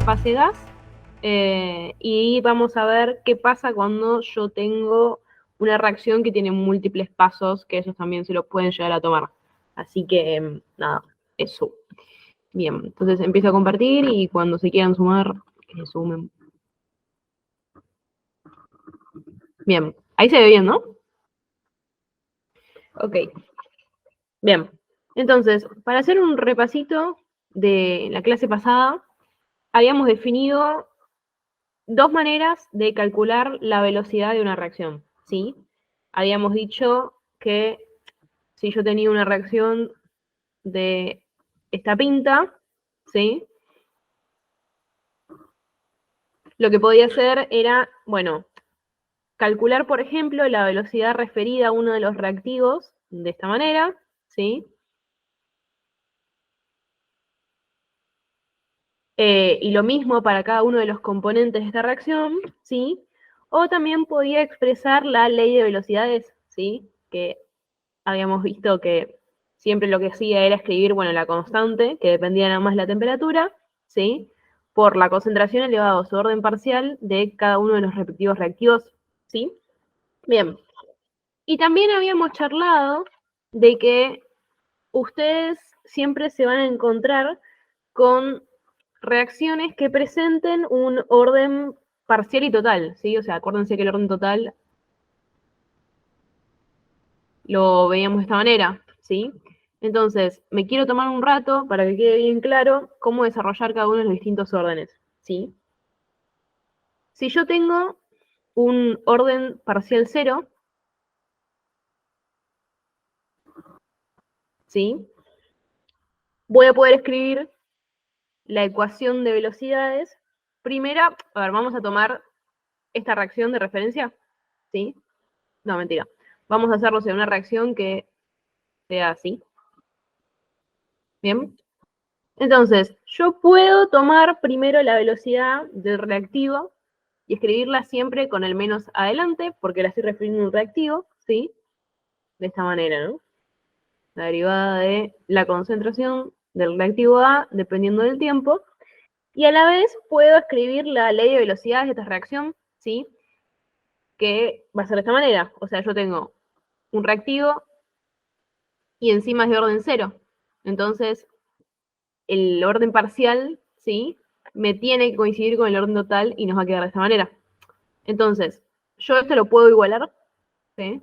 fase gas y vamos a ver qué pasa cuando yo tengo una reacción que tiene múltiples pasos, que ellos también se los pueden llegar a tomar. Así que, nada, eso. Bien, entonces empiezo a compartir y cuando se quieran sumar, que se sumen. Bien, ahí se ve bien, ¿no? Ok. Bien, entonces, para hacer un repasito de la clase pasada, habíamos definido dos maneras de calcular la velocidad de una reacción, ¿sí? Habíamos dicho que si yo tenía una reacción de esta pinta, ¿sí? Lo que podía hacer era, bueno, calcular, por ejemplo, la velocidad referida a uno de los reactivos de esta manera, ¿sí? Y lo mismo para cada uno de los componentes de esta reacción, ¿sí? O también podía expresar la ley de velocidades, ¿sí? Que habíamos visto que siempre lo que hacía era escribir, bueno, la constante, que dependía nada más de la temperatura, ¿sí? Por la concentración elevado a su orden parcial de cada uno de los respectivos reactivos, ¿sí? Bien. Y también habíamos charlado de que ustedes siempre se van a encontrar con reacciones que presenten un orden parcial y total, ¿sí? O sea, acuérdense que el orden total lo veíamos de esta manera, ¿sí? Entonces, me quiero tomar un rato para que quede bien claro cómo desarrollar cada uno de los distintos órdenes, ¿sí? Si yo tengo un orden parcial cero, ¿sí? Voy a poder escribir la ecuación de velocidades. Primera, a ver, vamos a tomar esta reacción de referencia, ¿sí? No, mentira. Vamos a hacerlo en una reacción que sea así. Bien. Entonces, yo puedo tomar primero la velocidad del reactivo y escribirla siempre con el menos adelante, porque la estoy refiriendo a un reactivo, ¿sí? De esta manera, ¿no? La derivada de la concentración del reactivo A, dependiendo del tiempo. Y a la vez puedo escribir la ley de velocidades de esta reacción, ¿sí? Que va a ser de esta manera. O sea, yo tengo un reactivo y encima es de orden cero. Entonces, el orden parcial, ¿sí? Me tiene que coincidir con el orden total y nos va a quedar de esta manera. Entonces, yo esto lo puedo igualar, ¿sí?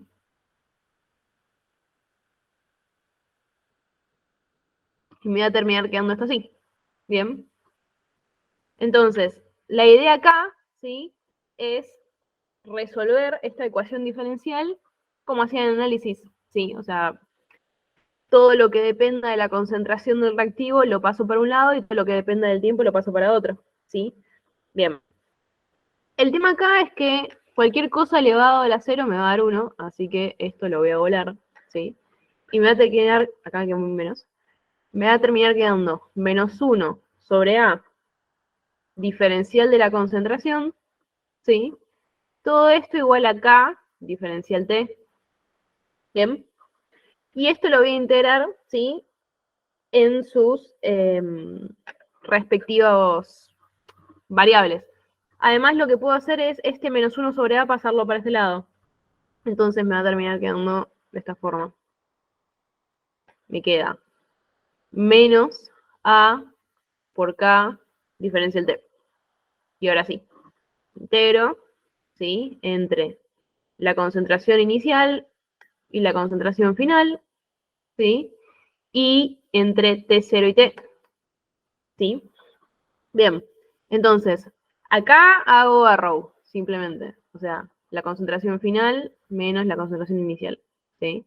Y me va a terminar quedando esto así. Bien. Entonces, la idea acá, ¿sí? Es resolver esta ecuación diferencial como hacían el análisis, ¿sí? O sea, todo lo que dependa de la concentración del reactivo lo paso para un lado y todo lo que dependa del tiempo lo paso para otro, ¿sí? Bien. El tema acá es que cualquier cosa elevado a la 0 me va a dar 1, así que esto lo voy a volar, ¿sí? Y me va a quedar, acá queda un menos, me va a terminar quedando menos 1 sobre A, diferencial de la concentración, ¿sí? Todo esto igual a K, diferencial T, ¿bien? Y esto lo voy a integrar, ¿sí? En sus respectivos variables. Además, lo que puedo hacer es este menos 1 sobre A pasarlo para este lado. Entonces me va a terminar quedando de esta forma. Me queda menos A por K diferencial T. Y ahora sí, integro, ¿sí? Entre la concentración inicial y la concentración final, ¿sí? Y entre T0 y T, ¿sí? Bien, entonces, acá hago arrow, simplemente. O sea, la concentración final menos la concentración inicial, ¿sí?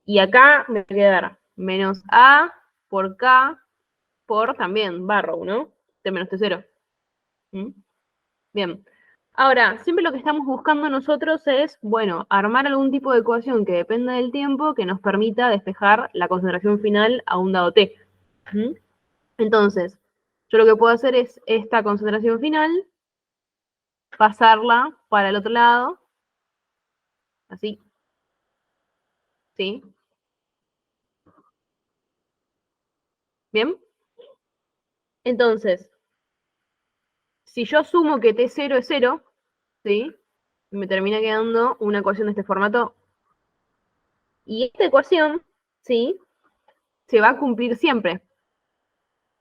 Y acá me va a quedar menos A por K por también barrow, ¿no? T menos T0. ¿Mm? Bien. Ahora, siempre lo que estamos buscando nosotros es, bueno, armar algún tipo de ecuación que dependa del tiempo que nos permita despejar la concentración final a un dado T. ¿Mm? Entonces, yo lo que puedo hacer es esta concentración final, pasarla para el otro lado, así, ¿sí? Bien. Entonces, si yo asumo que T0 es 0, ¿sí? Me termina quedando una ecuación de este formato. Y esta ecuación, ¿sí? Se va a cumplir siempre.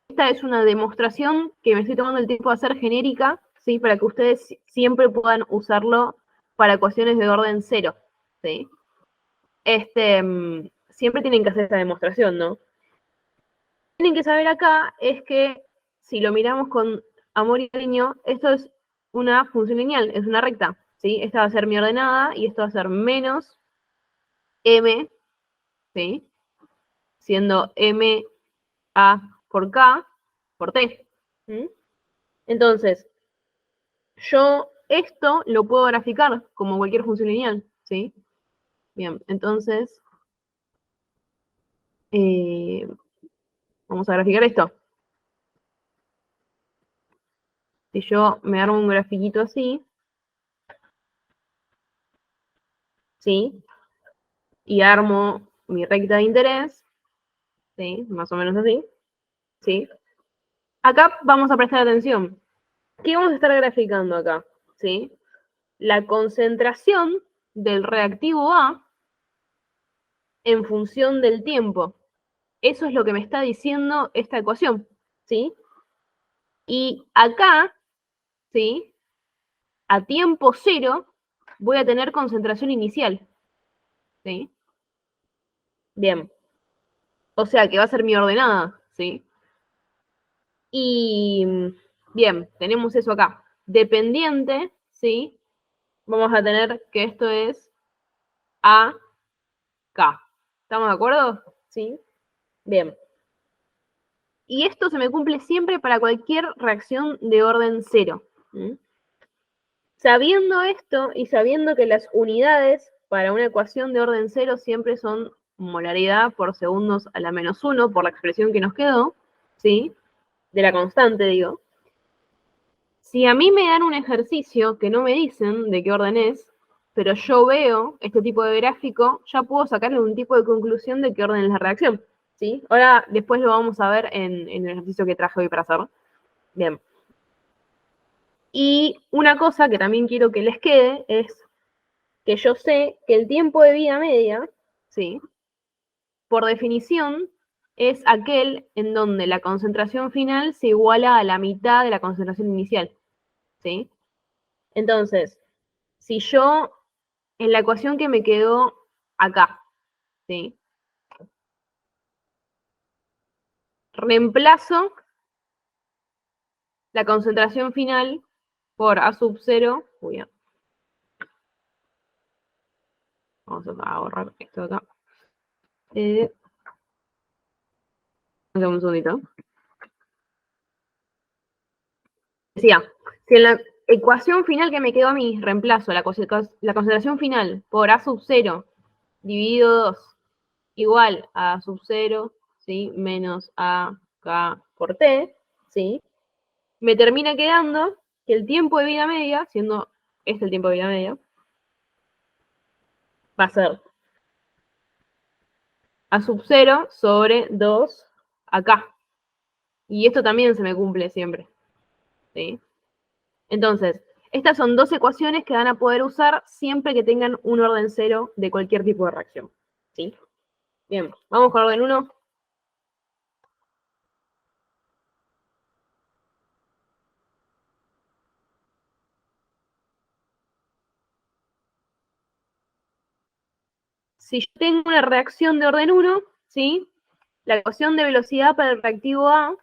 Esta es una demostración que me estoy tomando el tiempo de hacer genérica, ¿sí? Para que ustedes siempre puedan usarlo para ecuaciones de orden 0, ¿sí? Siempre tienen que hacer esta demostración, ¿no? Lo que tienen que saber acá es que si lo miramos con amor y cariño, esto es una función lineal, es una recta, ¿sí? Esta va a ser mi ordenada y esto va a ser menos m, ¿sí? Siendo m a por k por t. ¿Sí? Entonces, yo esto lo puedo graficar como cualquier función lineal, ¿sí? Bien, entonces, vamos a graficar esto. Si yo me armo un grafiquito así, ¿sí? Y armo mi recta de interés, ¿sí? Más o menos así, ¿sí? Acá vamos a prestar atención. ¿Qué vamos a estar graficando acá? ¿Sí? La concentración del reactivo A en función del tiempo. Eso es lo que me está diciendo esta ecuación, ¿sí? Y acá, ¿sí? A tiempo cero voy a tener concentración inicial, ¿sí? Bien. O sea que va a ser mi ordenada, ¿sí? Y bien, tenemos eso acá. Dependiente, ¿sí? Vamos a tener que esto es AK. ¿Estamos de acuerdo? ¿Sí? Bien. Y esto se me cumple siempre para cualquier reacción de orden cero. ¿Mm? Sabiendo esto y sabiendo que las unidades para una ecuación de orden cero siempre son molaridad por segundos a la -1, por la expresión que nos quedó, ¿sí? De la constante, digo. Si a mí me dan un ejercicio que no me dicen de qué orden es, pero yo veo este tipo de gráfico, ya puedo sacarle un tipo de conclusión de qué orden es la reacción, ¿sí? Ahora, después lo vamos a ver en el ejercicio que traje hoy para hacer. Bien. Y una cosa que también quiero que les quede es que yo sé que el tiempo de vida media, ¿sí? Por definición, es aquel en donde la concentración final se iguala a la mitad de la concentración inicial, ¿sí? Entonces, si yo, en la ecuación que me quedó acá, ¿sí? Reemplazo la concentración final por A sub 0. Vamos a borrar esto de acá. Un segundito. Decía, si en la ecuación final que me quedó a mí reemplazo la concentración final por A sub 0 dividido 2 igual a sub 0, ¿sí? Menos AK por T, ¿sí? Me termina quedando que el tiempo de vida media, siendo este el tiempo de vida media, va a ser A sub 0 sobre 2 AK. Y esto también se me cumple siempre, ¿sí? Entonces, estas son dos ecuaciones que van a poder usar siempre que tengan un orden cero de cualquier tipo de reacción, ¿sí? Bien, vamos con orden 1. Si yo tengo una reacción de orden 1, ¿sí? La ecuación de velocidad para el reactivo A,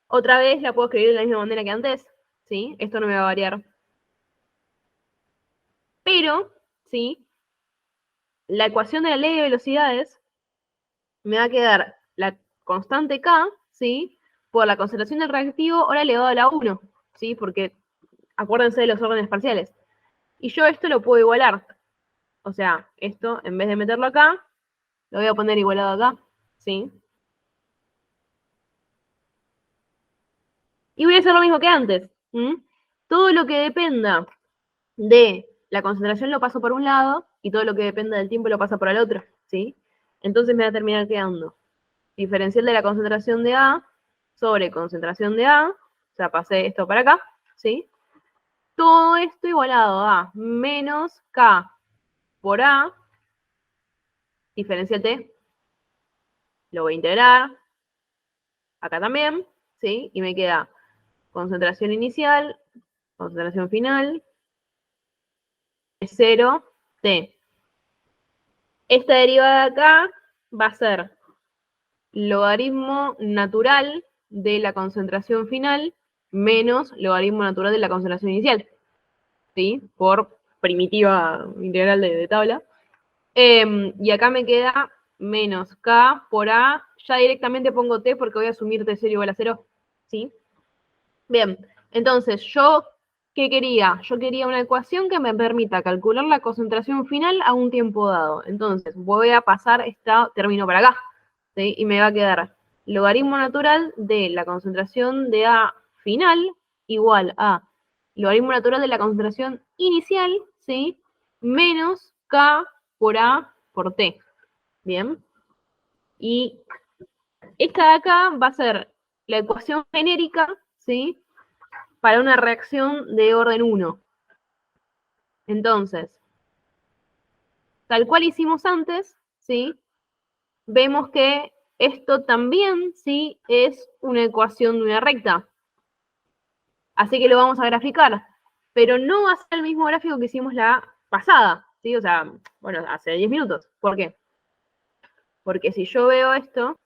otra vez la puedo escribir de la misma manera que antes, ¿sí? Esto no me va a variar. Pero, ¿sí? La ecuación de la ley de velocidades me va a quedar la constante K, ¿sí? Por la concentración del reactivo ahora elevado a la 1, ¿sí? Porque acuérdense de los órdenes parciales. Y yo esto lo puedo igualar. O sea, esto, en vez de meterlo acá, lo voy a poner igualado acá, ¿sí? Y voy a hacer lo mismo que antes. Todo lo que dependa de la concentración lo paso por un lado y todo lo que dependa del tiempo lo paso por el otro, ¿sí? Entonces me va a terminar quedando diferencial de la concentración de A sobre concentración de A, O sea, pasé esto para acá, ¿sí? Todo esto igualado a menos K por A, diferencial T, lo voy a integrar, acá también, ¿sí? Y me queda concentración inicial, concentración final, 0, T. Esta derivada de acá va a ser logaritmo natural de la concentración final menos logaritmo natural de la concentración inicial, ¿sí? Por primitiva integral de tabla. Y acá me queda menos K por A. Ya directamente pongo T porque voy a asumir T0 igual a 0, ¿sí? Bien, entonces yo, ¿qué quería? Yo quería una ecuación que me permita calcular la concentración final a un tiempo dado. Entonces voy a pasar esta término para acá, ¿sí? Y me va a quedar logaritmo natural de la concentración de A final igual a logaritmo natural de la concentración inicial, ¿sí? Menos K por A por T. Bien. Y esta de acá va a ser la ecuación genérica, ¿sí? Para una reacción de orden 1. Entonces, tal cual hicimos antes, ¿sí? Vemos que esto también, ¿sí? Es una ecuación de una recta. Así que lo vamos a graficar. Pero no va a ser el mismo gráfico que hicimos la pasada, ¿sí? O sea, bueno, hace 10 minutos. ¿Por qué? Porque si yo veo esto,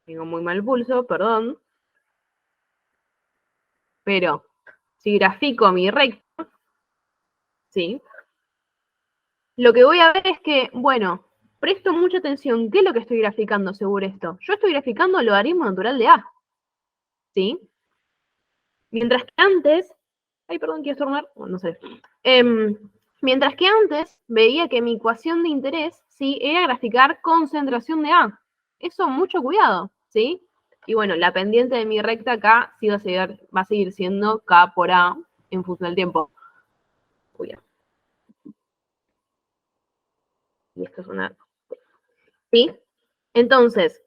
tengo muy mal pulso, perdón, pero si grafico mi recta, ¿sí? Lo que voy a ver es que, bueno, presto mucha atención. ¿Qué es lo que estoy graficando según esto? Yo estoy graficando el logaritmo natural de A, ¿sí? Mientras que antes, ay, perdón, quiero estornudar, bueno, no sé. Mientras que antes veía que mi ecuación de interés, ¿sí? Era graficar concentración de A. Eso, mucho cuidado, ¿sí? Y bueno, la pendiente de mi recta acá sí va a seguir siendo K por A en función del tiempo. Cuidado. Y esto es una... ¿Sí? Entonces,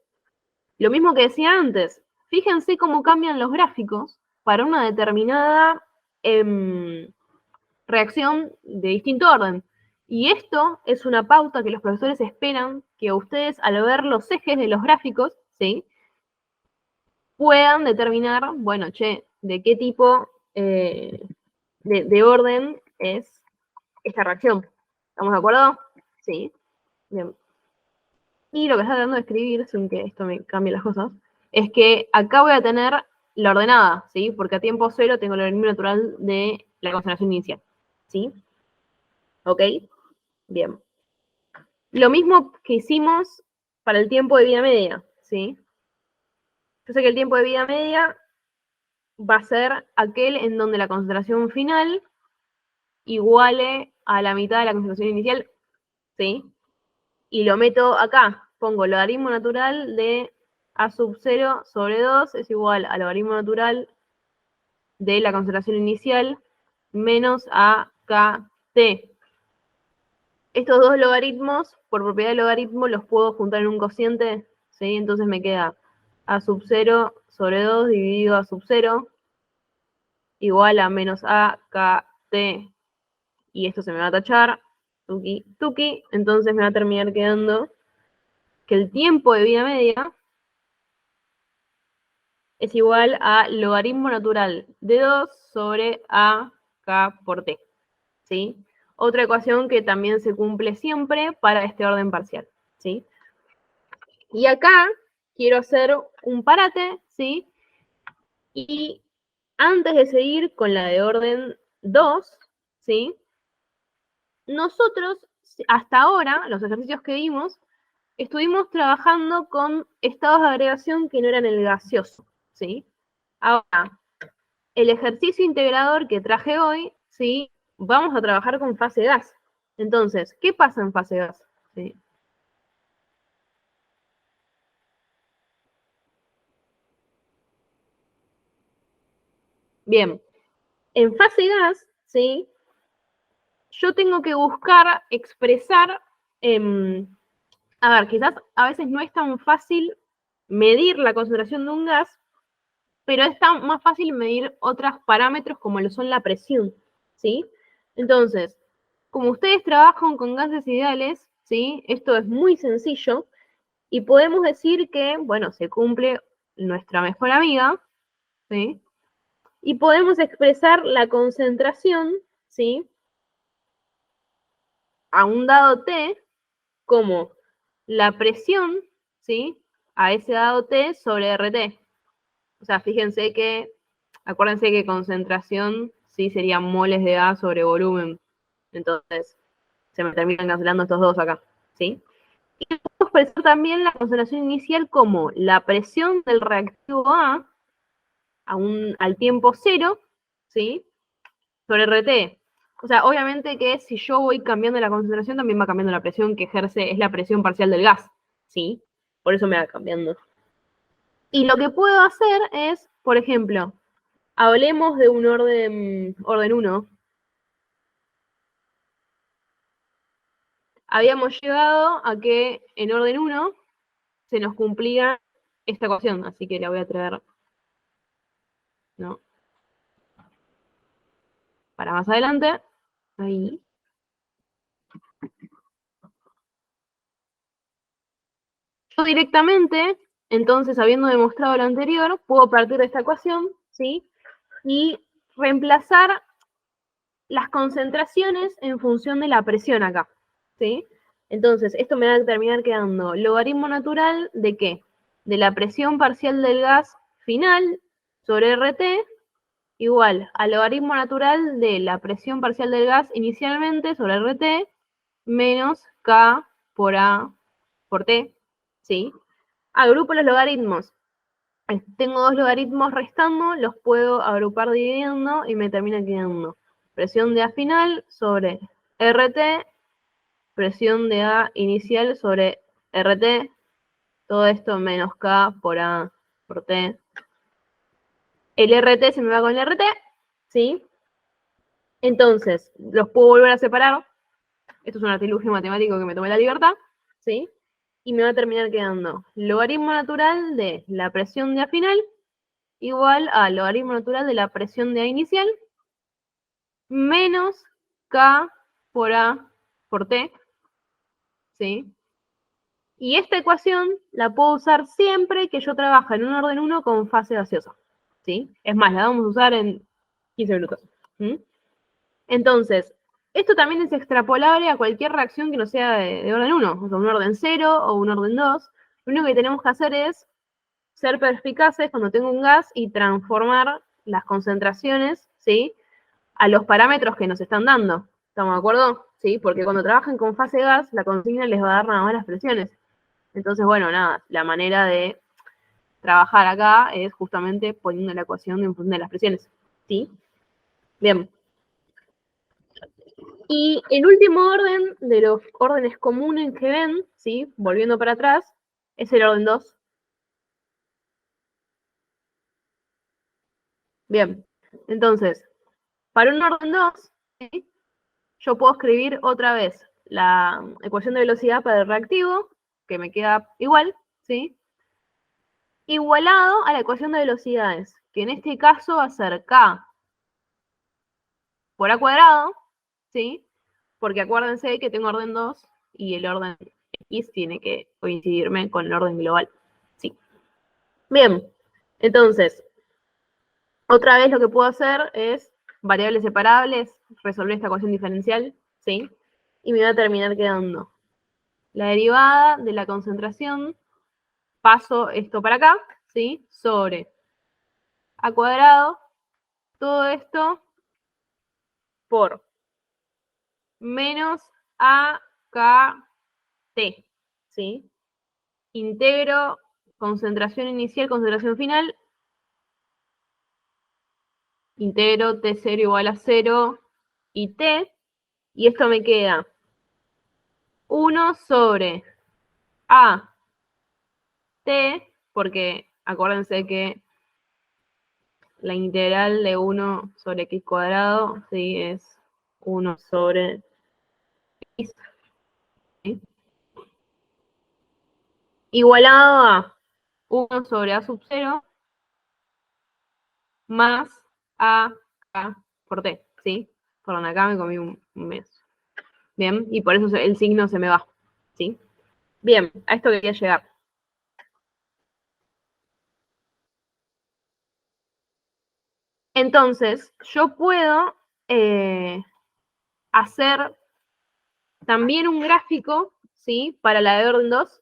lo mismo que decía antes, fíjense cómo cambian los gráficos para una determinada reacción de distinto orden. Y esto es una pauta que los profesores esperan que ustedes, al ver los ejes de los gráficos, ¿sí? Puedan determinar, bueno, che, de qué tipo de orden es esta reacción. ¿Estamos de acuerdo? Sí. Bien. Y lo que está tratando de escribir, sin que esto me cambie las cosas, es que acá voy a tener la ordenada, ¿sí? Porque a tiempo cero tengo el logaritmo natural de la concentración inicial, ¿sí? ¿Ok? Bien. Lo mismo que hicimos para el tiempo de vida media, ¿sí? Yo sé que el tiempo de vida media va a ser aquel en donde la concentración final iguale a la mitad de la concentración inicial, ¿sí? Y lo meto acá, pongo logaritmo natural de A sub 0 sobre 2 es igual al logaritmo natural de la concentración inicial menos AKT. Estos dos logaritmos, por propiedad de logaritmo, los puedo juntar en un cociente, ¿sí? Entonces me queda A sub 0 sobre 2 dividido A sub 0 igual a menos AKT. Y esto se me va a tachar, tuki, tuki, entonces me va a terminar quedando que el tiempo de vida media es igual a logaritmo natural de 2 sobre AK por T, ¿sí? Otra ecuación que también se cumple siempre para este orden parcial, ¿sí? Y acá quiero hacer un parate, ¿sí? Y antes de seguir con la de orden 2, ¿sí? Nosotros, hasta ahora, los ejercicios que vimos, estuvimos trabajando con estados de agregación que no eran el gaseoso, ¿sí? Ahora, el ejercicio integrador que traje hoy, ¿sí? Vamos a trabajar con fase gas. Entonces, ¿qué pasa en fase gas? ¿Sí? Bien, en fase gas, ¿sí? Yo tengo que buscar expresar, a ver, quizás a veces no es tan fácil medir la concentración de un gas, pero es más fácil medir otros parámetros como lo son la presión, ¿sí? Entonces, como ustedes trabajan con gases ideales, ¿sí? Esto es muy sencillo y podemos decir que, bueno, se cumple nuestra mejor amiga, ¿sí? Y podemos expresar la concentración, ¿sí? A un dado T como la presión, ¿sí? A ese dado T sobre RT. O sea, fíjense que, acuérdense que concentración, sí, serían moles de gas sobre volumen. Entonces, se me terminan cancelando estos dos acá, ¿sí? Y podemos expresar también la concentración inicial como la presión del reactivo A al tiempo cero, ¿sí? Sobre RT. O sea, obviamente que si yo voy cambiando la concentración, también va cambiando la presión que ejerce, es la presión parcial del gas, ¿sí? Por eso me va cambiando. Y lo que puedo hacer es, por ejemplo, hablemos de un orden 1. Habíamos llegado a que en orden 1 se nos cumplía esta ecuación, así que la voy a traer, ¿no? Para más adelante. Ahí. Yo directamente, entonces, habiendo demostrado lo anterior, puedo partir de esta ecuación, ¿sí? Y reemplazar las concentraciones en función de la presión acá, ¿sí? Entonces, esto me va a terminar quedando logaritmo natural de ¿qué? De la presión parcial del gas final sobre RT igual al logaritmo natural de la presión parcial del gas inicialmente sobre RT menos K por A por T, ¿sí? Agrupo los logaritmos. Tengo dos logaritmos restando, los puedo agrupar dividiendo y me termina quedando presión de A final sobre RT, presión de A inicial sobre RT, todo esto menos K por A por T. El RT se me va con el RT, ¿sí? Entonces, los puedo volver a separar. Esto es un artilugio matemático que me tomé la libertad, ¿sí? Y me va a terminar quedando logaritmo natural de la presión de A final igual al logaritmo natural de la presión de A inicial menos K por A por T, ¿sí? Y esta ecuación la puedo usar siempre que yo trabaje en un orden 1 con fase gaseosa, ¿sí? Es más, la vamos a usar en 15 minutos. ¿Sí? Entonces, esto también es extrapolable a cualquier reacción que no sea de orden 1, o sea, un orden 0 o un orden 2. Lo único que tenemos que hacer es ser perspicaces cuando tengo un gas y transformar las concentraciones, ¿sí? A los parámetros que nos están dando. ¿Estamos de acuerdo? ¿Sí? Porque cuando trabajan con fase gas, la consigna les va a dar nada más las presiones. Entonces, bueno, nada, la manera de trabajar acá es justamente poniendo la ecuación en función de las presiones. ¿Sí? Bien. Y el último orden de los órdenes comunes que ven, ¿sí? Volviendo para atrás, es el orden 2. Bien. Entonces, para un orden 2, ¿sí? Yo puedo escribir otra vez la ecuación de velocidad para el reactivo, que me queda igual, ¿sí? Igualado a la ecuación de velocidades, que en este caso va a ser K por A cuadrado, ¿sí? Porque acuérdense que tengo orden 2 y el orden X tiene que coincidirme con el orden global, ¿sí? Bien, entonces, otra vez lo que puedo hacer es variables separables, resolver esta ecuación diferencial, ¿sí? Y me va a terminar quedando la derivada de la concentración, paso esto para acá, ¿sí? Sobre A cuadrado, todo esto por menos AKT, ¿sí? Integro concentración inicial, concentración final, integro T0 igual a 0 y T, y esto me queda 1 sobre A T, porque acuérdense que la integral de 1 sobre x cuadrado, ¿sí? Es 1 sobre x, ¿sí? Igualado a 1 sobre A sub 0 más A por T, ¿sí? Perdón, acá me comí un mes. Bien, y por eso el signo se me va, ¿sí? Bien, a esto quería llegar. Entonces, yo puedo hacer también un gráfico, ¿sí? Para la de orden 2.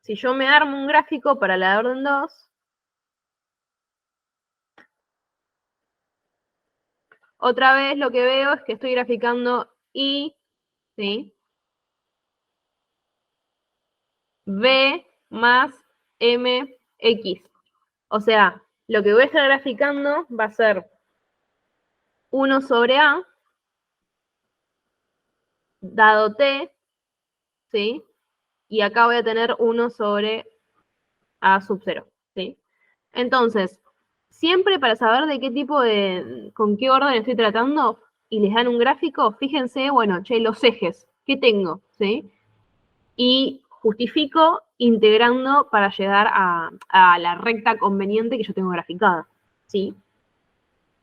Si yo me armo un gráfico para la de orden 2, otra vez lo que veo es que estoy graficando I, ¿sí? B más MX. O sea, lo que voy a estar graficando va a ser 1 sobre A, dado T, ¿sí? Y acá voy a tener 1 sobre A sub 0, ¿sí? Entonces, siempre para saber de qué tipo de, con qué orden estoy tratando, y les dan un gráfico, fíjense, bueno, che, los ejes, ¿qué tengo? ¿Sí? Y justifico integrando para llegar a la recta conveniente que yo tengo graficada, ¿sí?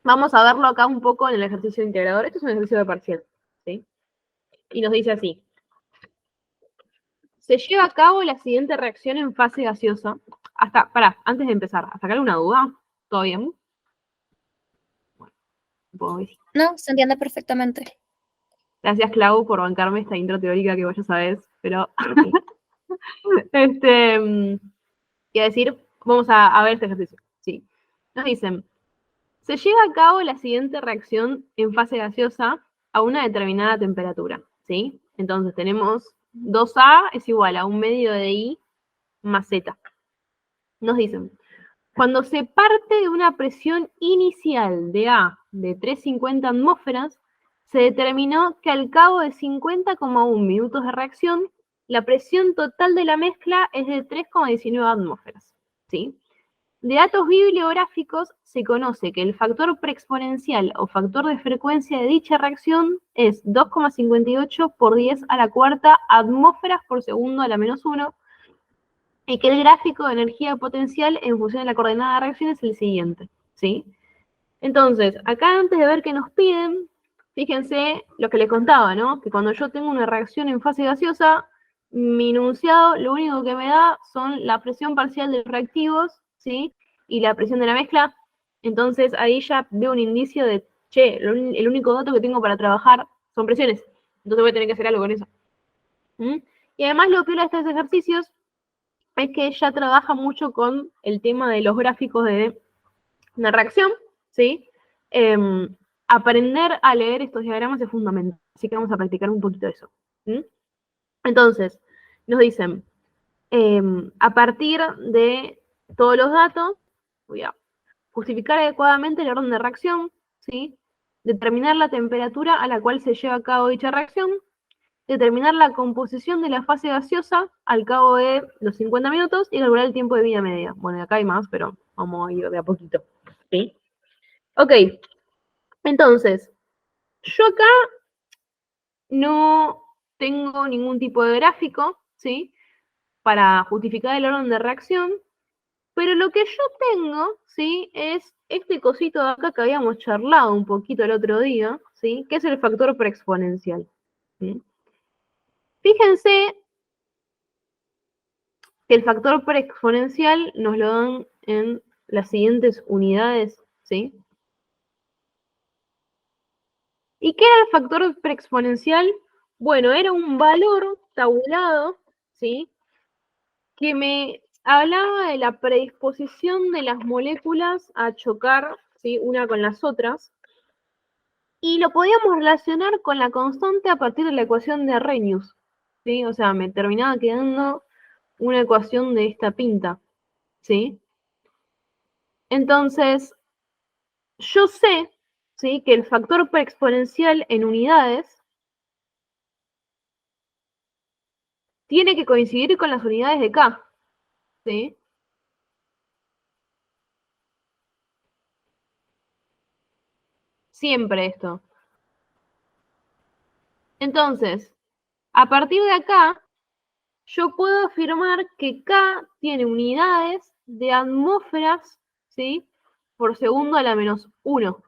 Vamos a verlo acá un poco en el ejercicio integrador. Esto es un ejercicio de parcial, ¿sí? Y nos dice así. Se lleva a cabo la siguiente reacción en fase gaseosa. Antes de empezar, ¿hasta acá alguna duda? ¿Todo bien? No, se entiende perfectamente. Gracias, Clau, por bancarme esta intro teórica que vos ya sabés, pero iba a decir, vamos a ver este ejercicio. Sí. Nos dicen, se lleva a cabo la siguiente reacción en fase gaseosa a una determinada temperatura, ¿sí? Entonces tenemos 2A es igual a un medio de I más Z. Nos dicen, cuando se parte de una presión inicial de A de 350 atmósferas, se determinó que al cabo de 50,1 minutos de reacción, la presión total de la mezcla es de 3,19 atmósferas, ¿sí? De datos bibliográficos se conoce que el factor preexponencial o factor de frecuencia de dicha reacción es 2,58 por 10 a la cuarta atmósferas por segundo a la menos 1, y que el gráfico de energía potencial en función de la coordenada de reacción es el siguiente, ¿sí? Entonces, acá antes de ver qué nos piden, fíjense lo que les contaba, ¿no? Que cuando yo tengo una reacción en fase gaseosa, mi enunciado lo único que me da son la presión parcial de los reactivos, ¿sí? Y la presión de la mezcla. Entonces, ahí ya veo un indicio de, che, el único dato que tengo para trabajar son presiones. Entonces voy a tener que hacer algo con eso. ¿Mm? Y además lo peor de estos ejercicios es que ella trabaja mucho con el tema de los gráficos de una reacción, ¿sí? Aprender a leer estos diagramas es fundamental, así que vamos a practicar un poquito eso. ¿Sí? Entonces, nos dicen, a partir de todos los datos, voy a justificar adecuadamente el orden de reacción, ¿sí? Determinar la temperatura a la cual se lleva a cabo dicha reacción, determinar la composición de la fase gaseosa al cabo de los 50 minutos y calcular el tiempo de vida media. Bueno, acá hay más, pero vamos a ir de a poquito. ¿Sí? Ok, entonces, yo acá no tengo ningún tipo de gráfico, ¿sí? Para justificar el orden de reacción, pero lo que yo tengo, ¿sí? Es este cosito de acá que habíamos charlado un poquito el otro día, ¿sí? Que es el factor preexponencial. ¿Sí? Fíjense que el factor preexponencial nos lo dan en las siguientes unidades, ¿sí? ¿Y qué era el factor preexponencial? Bueno, era un valor tabulado, ¿sí? Que me hablaba de la predisposición de las moléculas a chocar, ¿sí? Una con las otras, y lo podíamos relacionar con la constante a partir de la ecuación de Arrhenius, ¿sí? O sea, me terminaba quedando una ecuación de esta pinta, ¿sí? Entonces, yo sé, ¿sí? Que el factor preexponencial en unidades tiene que coincidir con las unidades de K, ¿sí? Siempre esto. Entonces, a partir de acá, yo puedo afirmar que K tiene unidades de atmósferas, ¿sí? Por segundo a la menos 1.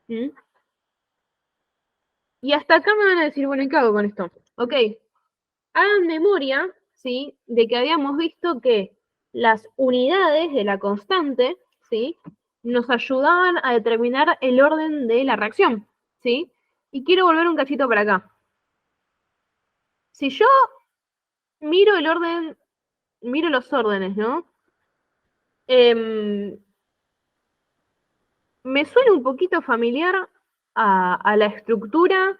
¿Mm? Y hasta acá me van a decir, bueno, ¿y qué hago con esto? Ok, hagan memoria, ¿sí? De que habíamos visto que las unidades de la constante, ¿sí? Nos ayudaban a determinar el orden de la reacción, ¿sí? Y quiero volver un cachito para acá. Si yo miro el orden, miro los órdenes, ¿no? Me suena un poquito familiar a la estructura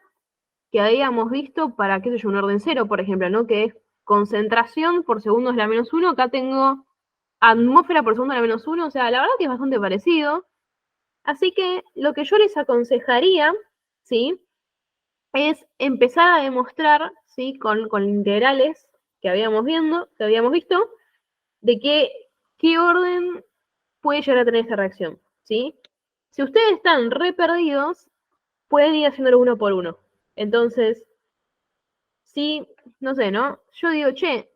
que habíamos visto para, qué sé yo, un orden cero, por ejemplo, ¿no? Que es concentración por segundo es la menos 1. Acá tengo atmósfera por segundo es la menos 1. O sea, la verdad que es bastante parecido. Así que lo que yo les aconsejaría, ¿sí? Es empezar a demostrar, ¿sí? Con integrales que habíamos visto, de qué orden puede llegar a tener esta reacción, ¿sí? Si ustedes están re perdidos, pueden ir haciéndolo uno por uno. Entonces, sí, no sé, ¿no? Yo digo, che,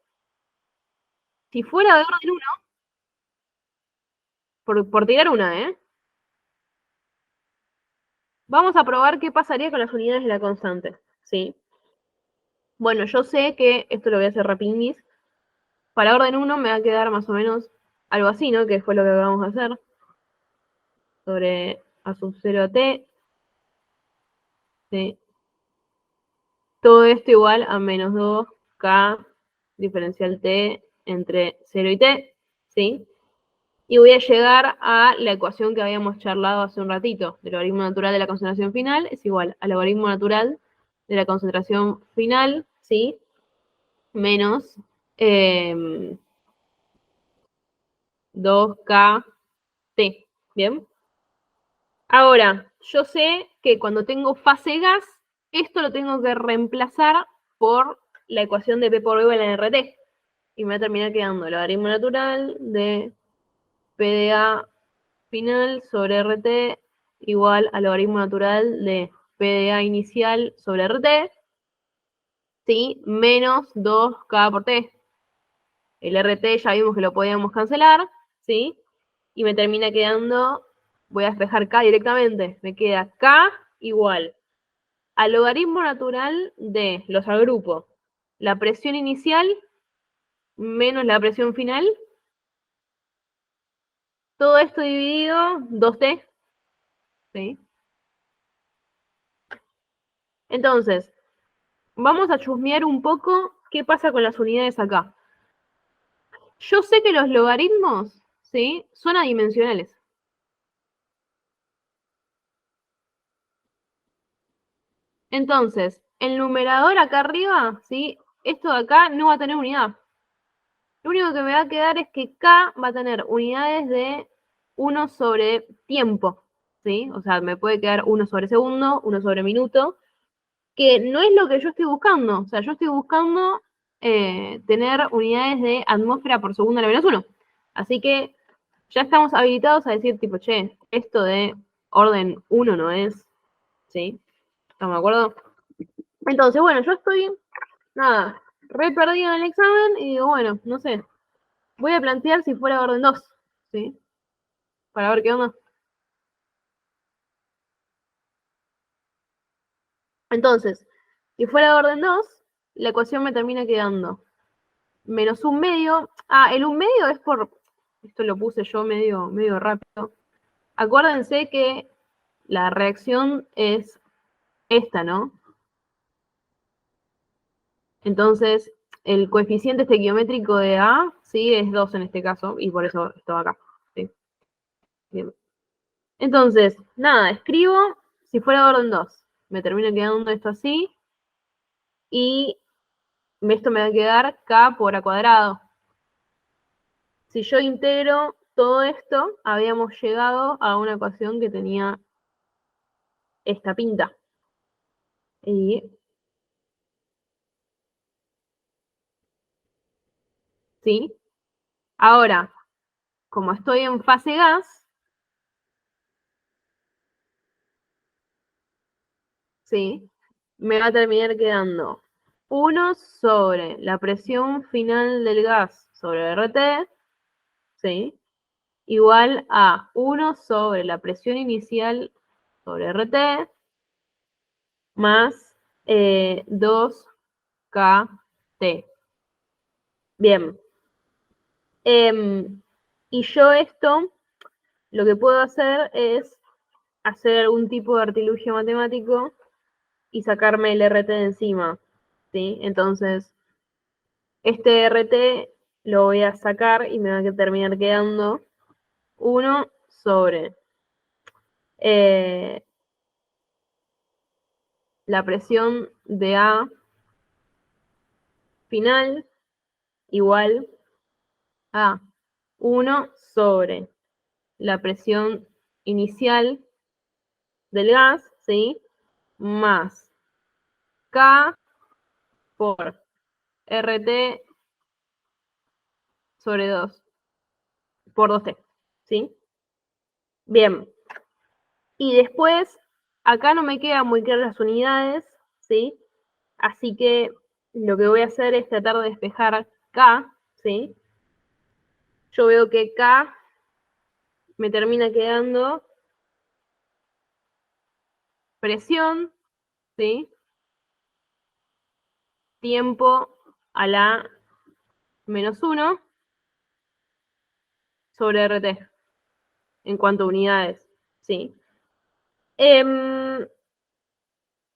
si fuera de orden 1, por tirar una, vamos a probar qué pasaría con las unidades de la constante, ¿sí? Bueno, yo sé que esto lo voy a hacer rapidis. Para orden 1 me va a quedar más o menos algo así, ¿no? Que fue lo que vamos a hacer. Sobre a sub 0 a t. ¿Sí? Todo esto igual a menos 2k diferencial t entre 0 y t, ¿sí? Y voy a llegar a la ecuación que habíamos charlado hace un ratito. El logaritmo natural de la concentración final es igual al logaritmo natural de la concentración final, ¿sí? Menos 2kt, ¿bien? Ahora, yo sé que cuando tengo fase gas, esto lo tengo que reemplazar por la ecuación de P por V en la RT. Y me va a terminar quedando el logaritmo natural de PdA final sobre RT igual al logaritmo natural de PdA inicial sobre RT, ¿sí? Menos 2K por T. El RT ya vimos que lo podíamos cancelar, ¿sí? Y me termina quedando, voy a despejar K directamente, me queda K igual al logaritmo natural de, los agrupo, la presión inicial menos la presión final, todo esto dividido 2T, ¿sí? Entonces, vamos a chusmear un poco qué pasa con las unidades acá. Yo sé que los logaritmos, ¿sí? Son adimensionales. Entonces, el numerador acá arriba, ¿sí? Esto de acá no va a tener unidad. Lo único que me va a quedar es que K va a tener unidades de 1 sobre tiempo, ¿sí? O sea, me puede quedar 1 sobre segundo, 1 sobre minuto, que no es lo que yo estoy buscando. O sea, yo estoy buscando tener unidades de atmósfera por segundo a la menos 1. Así que ya estamos habilitados a decir, tipo, che, esto de orden 1 no es, ¿sí? ¿Estamos de acuerdo? Entonces, bueno, yo estoy, nada, re perdida en el examen y digo, bueno, no sé, voy a plantear si fuera orden 2, ¿sí? Para ver qué onda. Entonces, si fuera orden 2, la ecuación me termina quedando menos un medio. Ah, el un medio es por, esto lo puse yo medio rápido. Acuérdense que la reacción es esta, ¿no? Entonces, el coeficiente estequiométrico de A, sí, es 2 en este caso, y por eso esto acá. ¿Sí? Bien. Entonces, nada, escribo si fuera orden 2. Me termina quedando esto así, y esto me va a quedar K por A cuadrado. Si yo integro todo esto, habíamos llegado a una ecuación que tenía esta pinta. Y, ¿sí? Ahora, como estoy en fase gas, ¿sí? Me va a terminar quedando 1 sobre la presión final del gas sobre RT, ¿sí? Igual a 1 sobre la presión inicial sobre RT más 2KT. Bien. Y yo esto, lo que puedo hacer es hacer algún tipo de artilugio matemático y sacarme el RT de encima, ¿sí? Entonces, este RT lo voy a sacar y me va a terminar quedando 1 sobre la presión de A final igual a 1 sobre la presión inicial del gas, ¿sí? Más K por RT sobre 2 por 2T, ¿sí? Bien. Y después, acá no me quedan muy claras las unidades, ¿sí? Así que lo que voy a hacer es tratar de despejar K, ¿sí? Yo veo que K me termina quedando presión, ¿sí? Tiempo a la menos 1 sobre RT en cuanto a unidades, ¿sí?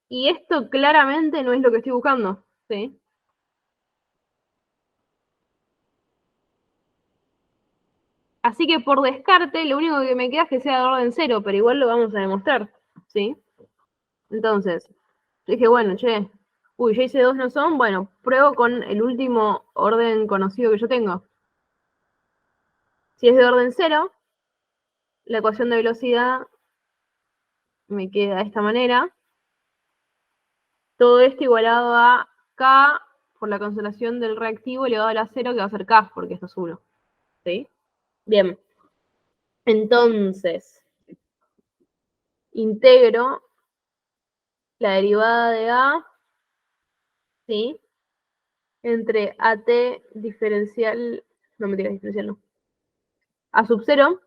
Y esto claramente no es lo que estoy buscando, ¿sí? Así que por descarte, lo único que me queda es que sea de orden 0, pero igual lo vamos a demostrar, ¿sí? Entonces, dije, bueno, che, uy, ya hice 2 no son, bueno, pruebo con el último orden conocido que yo tengo. Si es de orden 0, la ecuación de velocidad me queda de esta manera. Todo esto igualado a K por la cancelación del reactivo elevado a la 0, que va a ser K, porque esto es 1. ¿Sí? Bien. Entonces, integro la derivada de A, ¿sí? Entre AT diferencial, no me digas diferencial, no. A sub 0,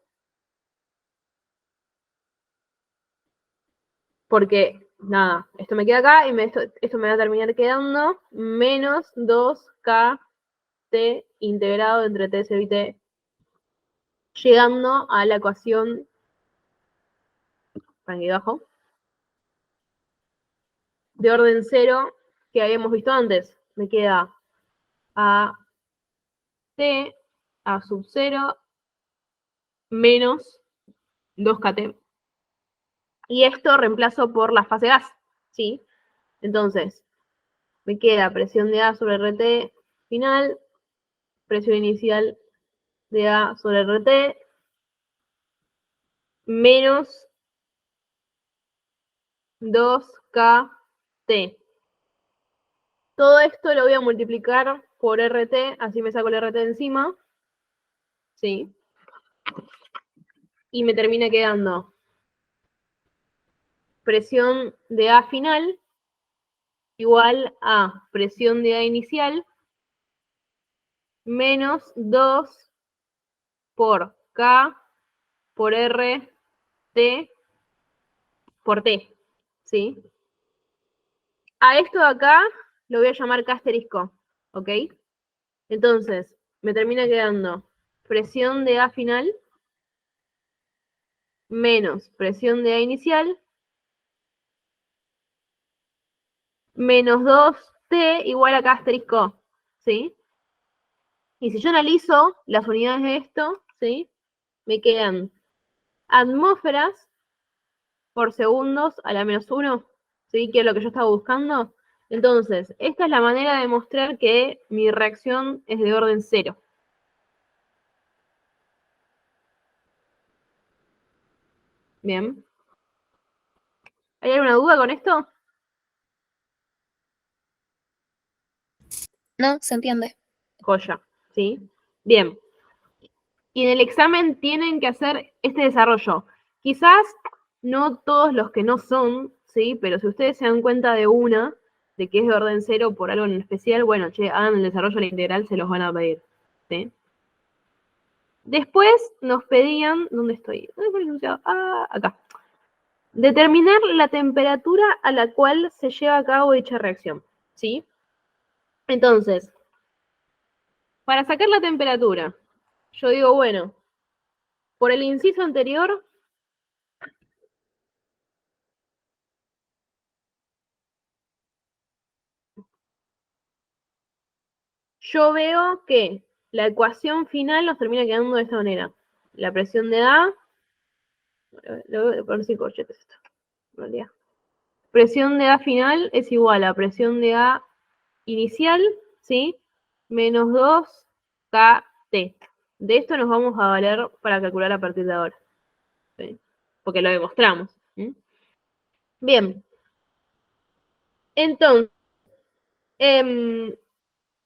porque, nada, esto me queda acá y esto me va a terminar quedando menos 2KT integrado entre T, 0 y T, llegando a la ecuación, aquí abajo, de orden 0 que habíamos visto antes. Me queda a T a sub 0 menos 2KT. Y esto reemplazo por la fase gas, ¿sí? Entonces, me queda presión de A sobre RT final, presión inicial de A sobre RT, menos 2KT. Todo esto lo voy a multiplicar por RT, así me saco el RT de encima, ¿sí? Y me termina quedando presión de A final igual a presión de A inicial menos 2 por K por R T por T, ¿sí? A esto de acá lo voy a llamar K asterisco, ¿ok? Entonces, me termina quedando presión de A final menos presión de A inicial menos 2T igual a K asterisco, ¿sí? Y si yo analizo las unidades de esto, ¿sí? Me quedan atmósferas por segundos a la menos 1, ¿sí? Que es lo que yo estaba buscando. Entonces, esta es la manera de demostrar que mi reacción es de orden 0. Bien. ¿Hay alguna duda con esto? No, se entiende. Joya, ¿sí? Bien. Y en el examen tienen que hacer este desarrollo. Quizás no todos los que no son, ¿sí? Pero si ustedes se dan cuenta de una, de que es de orden 0 por algo en especial, bueno, che, hagan el desarrollo de la integral, se los van a pedir, ¿sí? Después nos pedían, ¿dónde estoy? ¿Dónde fue el enunciado? Ah, acá. Determinar la temperatura a la cual se lleva a cabo dicha reacción, ¿sí? Entonces, para sacar la temperatura, yo digo, bueno, por el inciso anterior, yo veo que la ecuación final nos termina quedando de esta manera. La presión de A, le voy a poner 5 corchetes esto, en realidad. Presión de A final es igual a presión de A inicial, ¿sí? Menos 2 KT. De esto nos vamos a valer para calcular a partir de ahora, ¿sí? Porque lo demostramos. ¿Sí? Bien. Entonces,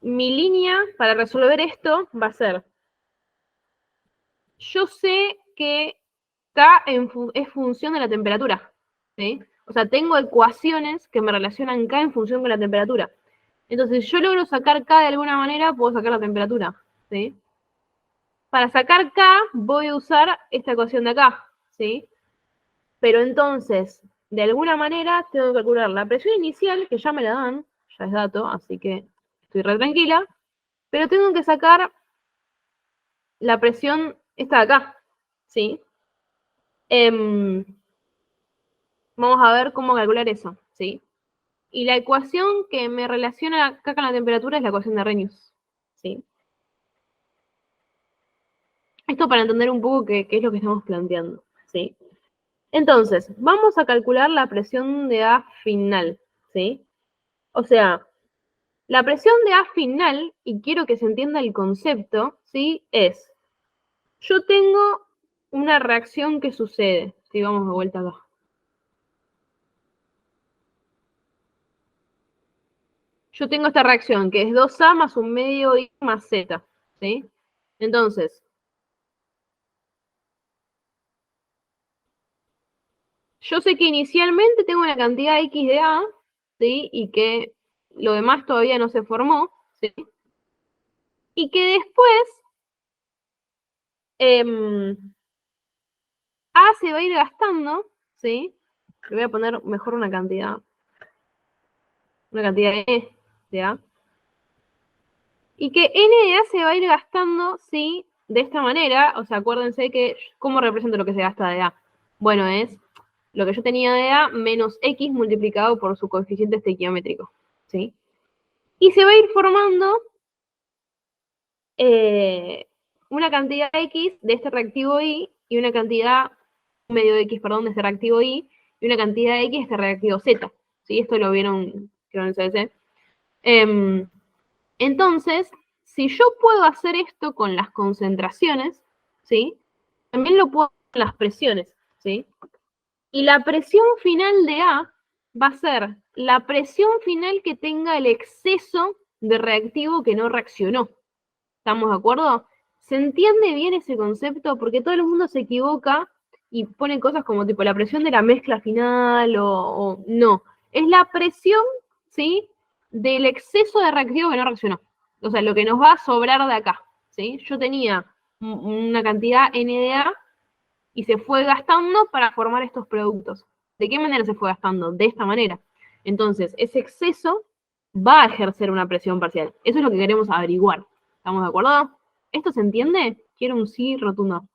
mi línea para resolver esto va a ser, yo sé que K es función de la temperatura, ¿sí? O sea, tengo ecuaciones que me relacionan K en función con la temperatura. Entonces, si yo logro sacar K de alguna manera, puedo sacar la temperatura, ¿sí? Para sacar K, voy a usar esta ecuación de acá, ¿sí? Pero entonces, de alguna manera, tengo que calcular la presión inicial, que ya me la dan, ya es dato, así que estoy re tranquila, pero tengo que sacar la presión esta de acá, ¿sí? Vamos a ver cómo calcular eso, ¿sí? Y la ecuación que me relaciona acá con la temperatura es la ecuación de Arrhenius, ¿sí? Esto para entender un poco qué es lo que estamos planteando, ¿sí? Entonces, vamos a calcular la presión de A final, ¿sí? O sea, la presión de A final, y quiero que se entienda el concepto, ¿sí? Es, yo tengo una reacción que sucede, ¿sí? Vamos de vuelta acá. Yo tengo esta reacción, que es 2A más un medio I más Z, ¿sí? Entonces, yo sé que inicialmente tengo una cantidad X de A, ¿sí? Y que lo demás todavía no se formó, ¿sí? Y que después A se va a ir gastando, ¿sí? Le voy a poner mejor una cantidad de A. Y que N de A se va a ir gastando, ¿sí? De esta manera, o sea, acuérdense que, ¿cómo represento lo que se gasta de A? Bueno, es lo que yo tenía de A menos X multiplicado por su coeficiente estequiométrico, ¿sí? Y se va a ir formando una cantidad X de este reactivo I y una cantidad, medio X, perdón, de este reactivo I y una cantidad X de este reactivo Z, ¿sí? Esto lo vieron, creo, en el CBC. Entonces, si yo puedo hacer esto con las concentraciones, ¿sí? También lo puedo hacer con las presiones, ¿sí? Y la presión final de A va a ser la presión final que tenga el exceso de reactivo que no reaccionó. ¿Estamos de acuerdo? ¿Se entiende bien ese concepto? Porque todo el mundo se equivoca y pone cosas como tipo la presión de la mezcla final o no. Es la presión, ¿sí? Del exceso de reactivo que no reaccionó. O sea, lo que nos va a sobrar de acá, ¿sí? Yo tenía una cantidad N de A y se fue gastando para formar estos productos. ¿De qué manera se fue gastando? De esta manera. Entonces, ese exceso va a ejercer una presión parcial. Eso es lo que queremos averiguar. ¿Estamos de acuerdo? ¿Esto se entiende? Quiero un sí rotundo.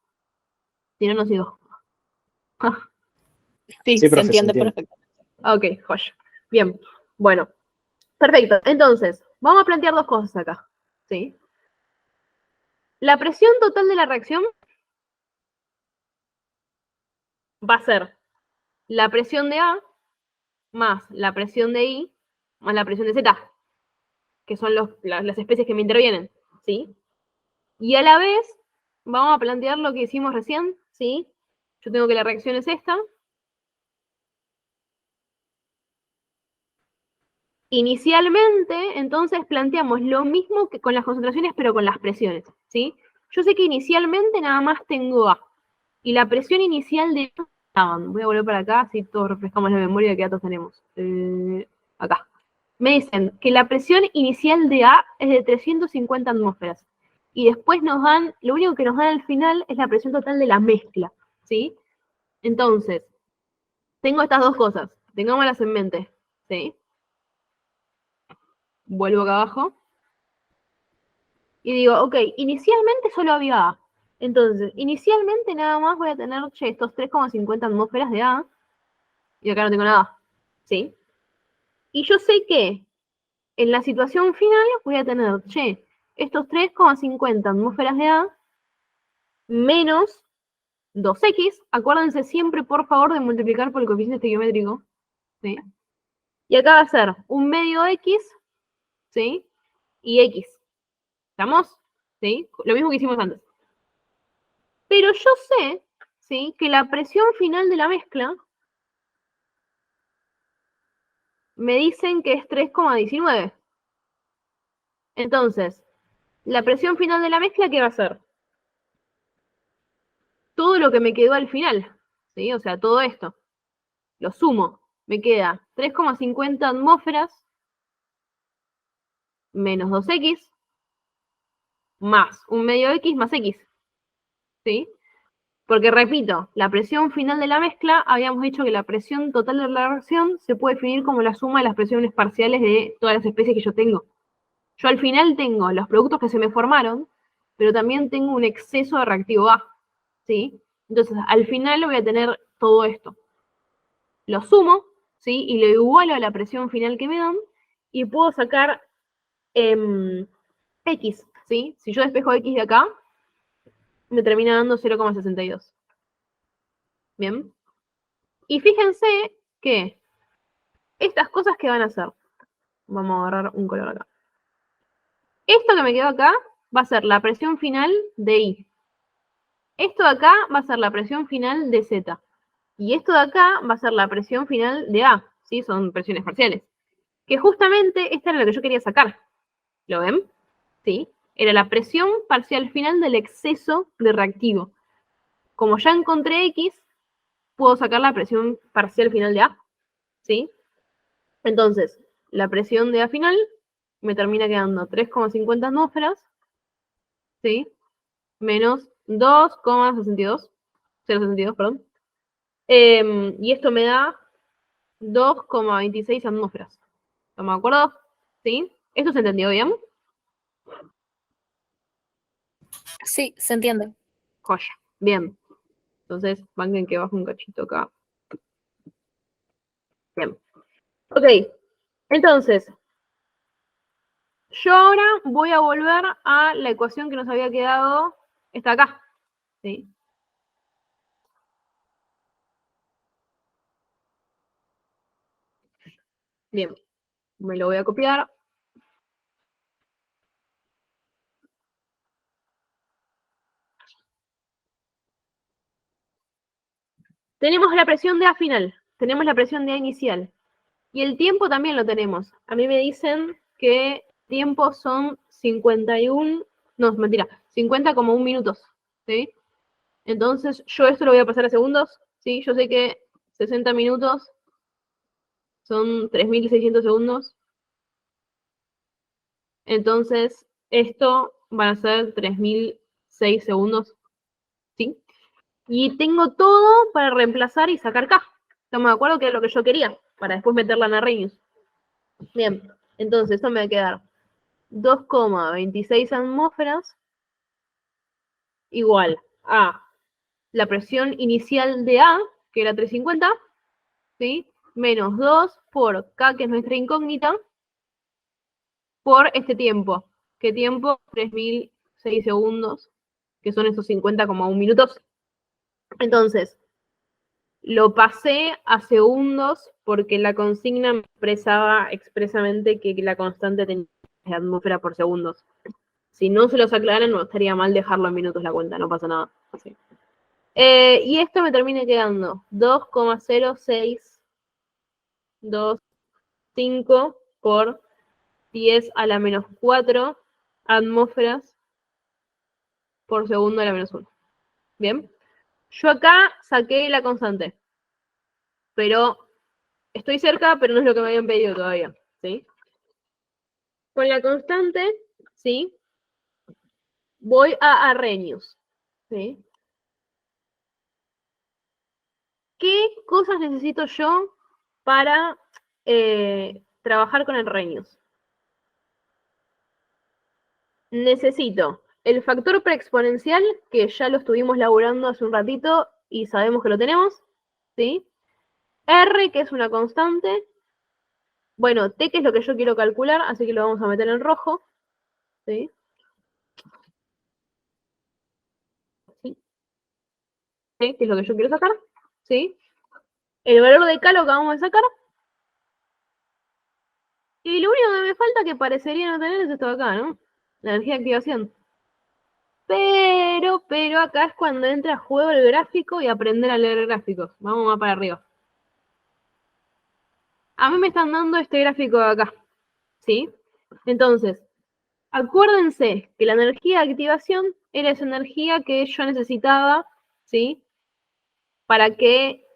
Si no, no sigo. Sí, se entiende perfecto. Ok, joya. Bien. Bueno, perfecto. Entonces, vamos a plantear dos cosas acá. ¿Sí? La presión total de la reacción va a ser la presión de A más la presión de I más la presión de Z, que son las especies que me intervienen, ¿sí? Y a la vez vamos a plantear lo que hicimos recién, ¿sí? Yo tengo que la reacción es esta. Inicialmente, entonces, planteamos lo mismo que con las concentraciones, pero con las presiones, ¿sí? Yo sé que inicialmente nada más tengo A. Y la presión inicial de A, voy a volver para acá, así todos refrescamos la memoria de qué datos tenemos. Acá. me dicen que la presión inicial de A es de 350 atmósferas. Y después nos dan, lo único que nos dan al final es la presión total de la mezcla, ¿sí? Entonces, tengo estas dos cosas, tengámoslas en mente, ¿sí? Vuelvo acá abajo. Y digo, ok, inicialmente solo había A. Entonces, inicialmente nada más voy a tener, estos 3,50 atmósferas de A. Y acá no tengo nada, ¿sí? Y yo sé que en la situación final voy a tener, estos 3,50 atmósferas de A menos 2x. Acuérdense siempre, por favor, de multiplicar por el coeficiente estequiométrico, ¿sí? Y acá va a ser un medio x, ¿sí? Y x. ¿Estamos? ¿Sí? Lo mismo que hicimos antes. Pero yo sé, ¿sí? Que la presión final de la mezcla me dicen que es 3,19. Entonces, la presión final de la mezcla, ¿qué va a ser? Todo lo que me quedó al final, ¿sí? O sea, todo esto. Lo sumo. Me queda 3,50 atmósferas menos 2x más un medio x más x, ¿sí? Porque repito, la presión final de la mezcla, habíamos dicho que la presión total de la reacción se puede definir como la suma de las presiones parciales de todas las especies que yo tengo. Yo al final tengo los productos que se me formaron, pero también tengo un exceso de reactivo A, ¿sí? Entonces, al final voy a tener todo esto. Lo sumo, ¿sí? Y lo igualo a la presión final que me dan, y puedo sacar X, ¿sí? Si yo despejo X de acá, me termina dando 0,62. Bien. Y fíjense que estas cosas que van a hacer, vamos a agarrar un color acá. Esto que me quedó acá va a ser la presión final de I. Esto de acá va a ser la presión final de Z. Y esto de acá va a ser la presión final de A. ¿Sí? Son presiones parciales. Que justamente esta era la que yo quería sacar. ¿Lo ven? ¿Sí? Era la presión parcial final del exceso de reactivo. Como ya encontré X, puedo sacar la presión parcial final de A. ¿Sí? Entonces, la presión de A final me termina quedando 3,50 atmósferas, ¿sí? Menos 2,62, 0,62, perdón. Y esto me da 2,26 atmósferas. ¿Estamos de acuerdo? ¿Sí? ¿Esto se entendió bien? Sí, se entiende. Joya. Bien. Entonces, banquen que bajo un cachito acá. Bien. Ok. Entonces, yo ahora voy a volver a la ecuación que nos había quedado. Está acá. ¿Sí? Bien. Me lo voy a copiar. Tenemos la presión de A final. Tenemos la presión de A inicial. Y el tiempo también lo tenemos. A mí me dicen que tiempo son 51, no, mentira, 50,1 minutos, ¿sí? Entonces, yo esto lo voy a pasar a segundos, ¿sí? Yo sé que 60 minutos son 3.600 segundos. Entonces, esto van a ser 3.006 segundos, ¿sí? Y tengo todo para reemplazar y sacar K. ¿Estamos de acuerdo? Que es lo que yo quería, para después meterla en Arrhenius. Bien, entonces esto me va a quedar 2,26 atmósferas igual a la presión inicial de A, que era 350, ¿sí? Menos 2 por K, que es nuestra incógnita, por este tiempo. ¿Qué tiempo? 3.006 segundos, que son esos 50,1 minutos. Entonces, lo pasé a segundos porque la consigna me expresaba expresamente que la constante tenía de atmósfera por segundos. Si no se los aclaran, no estaría mal dejarlo en minutos la cuenta, no pasa nada. Sí. Y esto me termina quedando 2,0625 por 10 a la menos 4 atmósferas por segundo a la menos 1. Bien. Yo acá saqué la constante, pero estoy cerca, pero no es lo que me habían pedido todavía. ¿Sí? Con la constante, ¿sí? Voy a Arrhenius, ¿sí? ¿Qué cosas necesito yo para trabajar con Arrhenius? Necesito el factor preexponencial, que ya lo estuvimos laburando hace un ratito y sabemos que lo tenemos, ¿sí? R, que es una constante. Bueno, T, que es lo que yo quiero calcular, así que lo vamos a meter en rojo, ¿sí? ¿Sí? ¿Sí? Que es lo que yo quiero sacar, ¿sí? El valor de K lo acabamos de sacar. Y lo único que me falta, que parecería no tener, es esto de acá, ¿no? La energía de activación. Pero acá es cuando entra a juego el gráfico y aprender a leer gráficos. Vamos más para arriba. A mí me están dando este gráfico de acá, ¿sí? Entonces, acuérdense que la energía de activación era esa energía que yo necesitaba, ¿sí? Para que,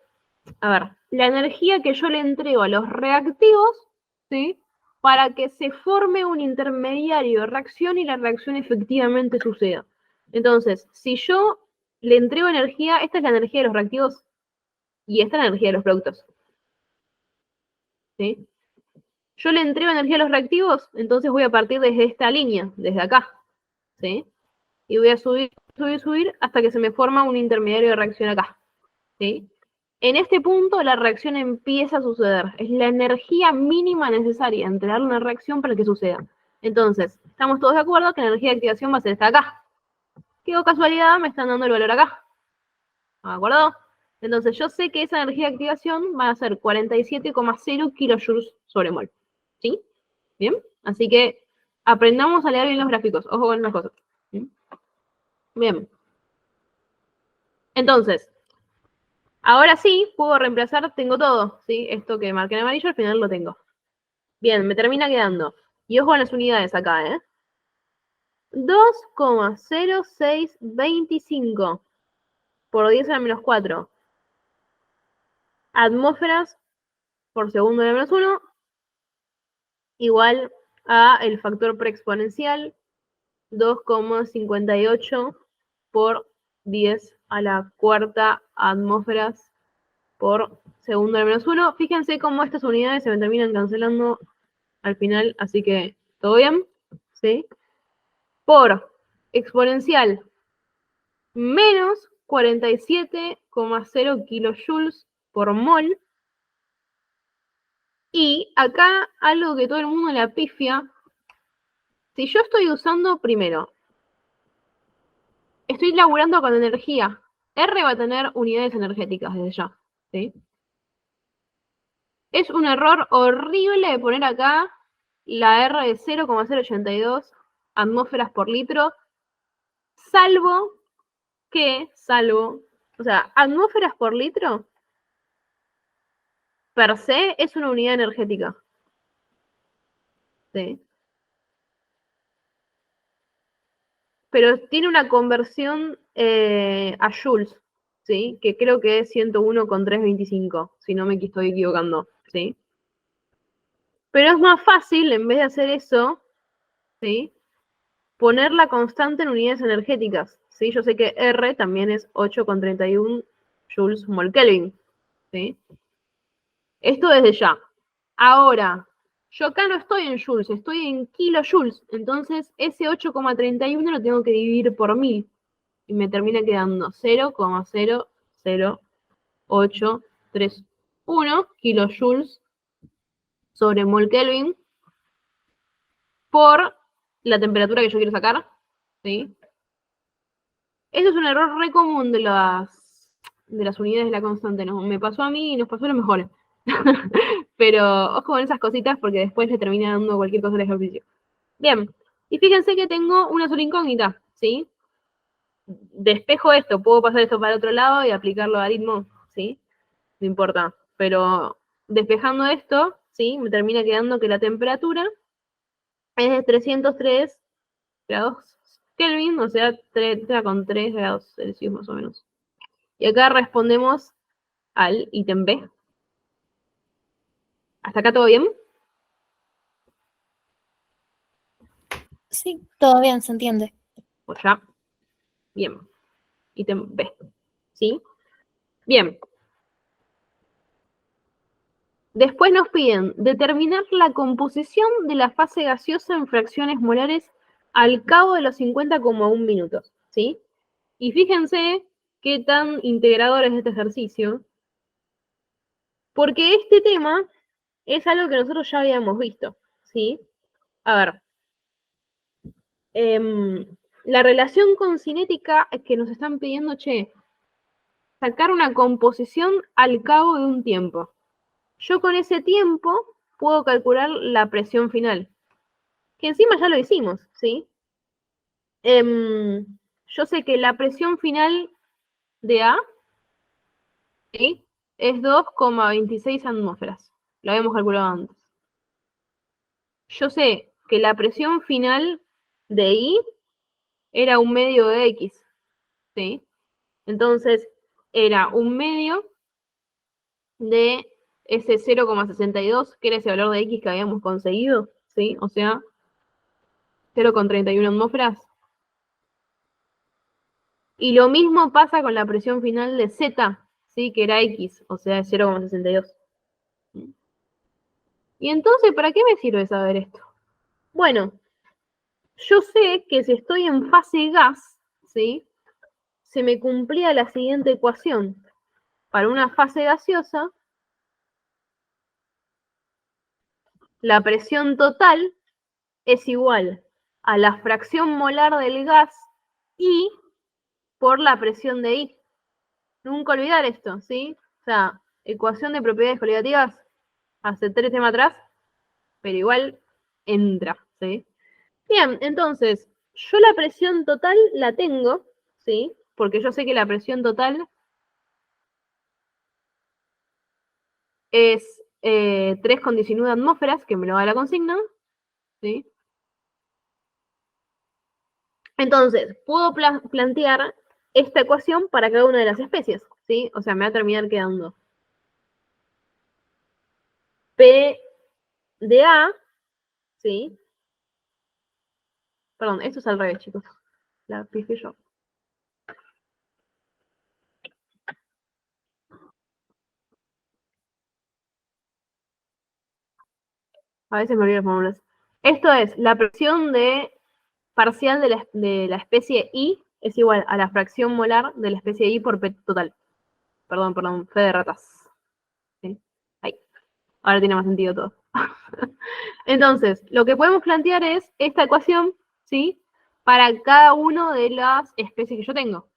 a ver, la energía que yo le entrego a los reactivos, ¿sí? Para que se forme un intermediario de reacción y la reacción efectivamente suceda. Entonces, si yo le entrego energía, esta es la energía de los reactivos y esta es la energía de los productos, ¿sí? Yo le entrego energía a los reactivos, entonces voy a partir desde esta línea, desde acá, ¿sí? Y voy a subir, subir, subir hasta que se me forma un intermediario de reacción acá, ¿sí? En este punto la reacción empieza a suceder. Es la energía mínima necesaria entre darle una reacción para que suceda. Entonces, estamos todos de acuerdo que la energía de activación va a ser esta acá. ¿Qué casualidad? Me están dando el valor acá. ¿De acuerdo? Entonces yo sé que esa energía de activación va a ser 47,0 kilojoules sobre mol. ¿Sí? ¿Bien? Así que aprendamos a leer bien los gráficos. Ojo con las cosas. ¿Sí? Bien. Entonces, ahora sí puedo reemplazar, tengo todo. ¿Sí? Esto que marqué en amarillo al final lo tengo. Bien, me termina quedando. Y ojo con las unidades acá, ¿eh? 2,0625 por 10 a la menos 4 atmósferas por segundo a la menos 1 igual a el factor preexponencial 2,58 por 10 a la cuarta atmósferas por segundo a la menos 1. Fíjense cómo estas unidades se me terminan cancelando al final, así que todo bien, ¿sí? Por exponencial menos 47,0 kilojoules por mol. Y acá algo que todo el mundo le apifia. Si yo estoy usando, primero, estoy laburando con energía. R va a tener unidades energéticas desde ya, ¿sí? Es un error horrible de poner acá la R de 0,082 atmósferas por litro, salvo, o sea, atmósferas por litro, per se, es una unidad energética, ¿sí? Pero tiene una conversión a joules, ¿sí? Que creo que es 101,325, si no me estoy equivocando, ¿sí? Pero es más fácil, en vez de hacer eso, ¿sí? Poner la constante en unidades energéticas, ¿sí? Yo sé que R también es 8,31 joules mol Kelvin, ¿sí? Esto desde ya. Ahora, yo acá no estoy en joules, estoy en kilojoules, entonces ese 8,31 lo tengo que dividir por 1000 y me termina quedando 0,00831 kilojoules sobre mol Kelvin por la temperatura que yo quiero sacar, ¿sí? Eso es un error re común de las unidades de la constante, ¿no? Me pasó a mí y nos pasó a los mejores. Pero ojo con esas cositas porque después le termina dando cualquier cosa al ejercicio. Bien, y fíjense que tengo una sola incógnita, ¿sí? Despejo esto, puedo pasar esto para otro lado y aplicarlo a ritmo, ¿sí? No importa. Pero despejando esto, ¿sí? Me termina quedando que la temperatura es de 303 grados Kelvin, o sea, 3,3 grados Celsius más o menos. Y acá respondemos al ítem B. ¿Hasta acá todo bien? Sí, todo bien, se entiende. Pues ya. Bien. Ítem B. ¿Sí? Bien. Después nos piden determinar la composición de la fase gaseosa en fracciones molares al cabo de los 50,1 minutos. ¿Sí? Y fíjense qué tan integrador es este ejercicio, porque este tema es algo que nosotros ya habíamos visto. ¿Sí? A ver. La relación con cinética es que nos están pidiendo, sacar una composición al cabo de un tiempo. Yo con ese tiempo puedo calcular la presión final, que encima ya lo hicimos, ¿sí? Yo sé que la presión final de A, ¿sí?, es 2,26 atmósferas. Lo habíamos calculado antes. Yo sé que la presión final de I era un medio de X, ¿sí? Entonces, era un medio de ese 0,62, que era ese valor de X que habíamos conseguido, ¿sí? O sea, 0,31 atmósferas. Y lo mismo pasa con la presión final de Z, ¿sí? Que era X, o sea, 0,62. ¿Y entonces para qué me sirve saber esto? Bueno, yo sé que si estoy en fase gas, ¿sí?, se me cumplía la siguiente ecuación. Para una fase gaseosa, la presión total es igual a la fracción molar del gas I por la presión de I. Nunca olvidar esto, ¿sí? O sea, ecuación de propiedades coligativas, hace 3 temas atrás, pero igual entra, ¿sí? Bien, entonces, yo la presión total la tengo, ¿sí? Porque yo sé que la presión total es 3,19 atmósferas, que me lo da la consigna, ¿sí? Entonces, puedo plantear esta ecuación para cada una de las especies, ¿sí? O sea, me va a terminar quedando P de A, ¿sí? Perdón, esto es al revés, chicos. La fijé yo. A veces me olvido las fórmulas. Esto es, la presión parcial de la especie I es igual a la fracción molar de la especie I por P total. Perdón, fe de ratas. ¿Sí? Ahí. Ahora tiene más sentido todo. Entonces, lo que podemos plantear es esta ecuación, ¿sí?, para cada una de las especies que yo tengo.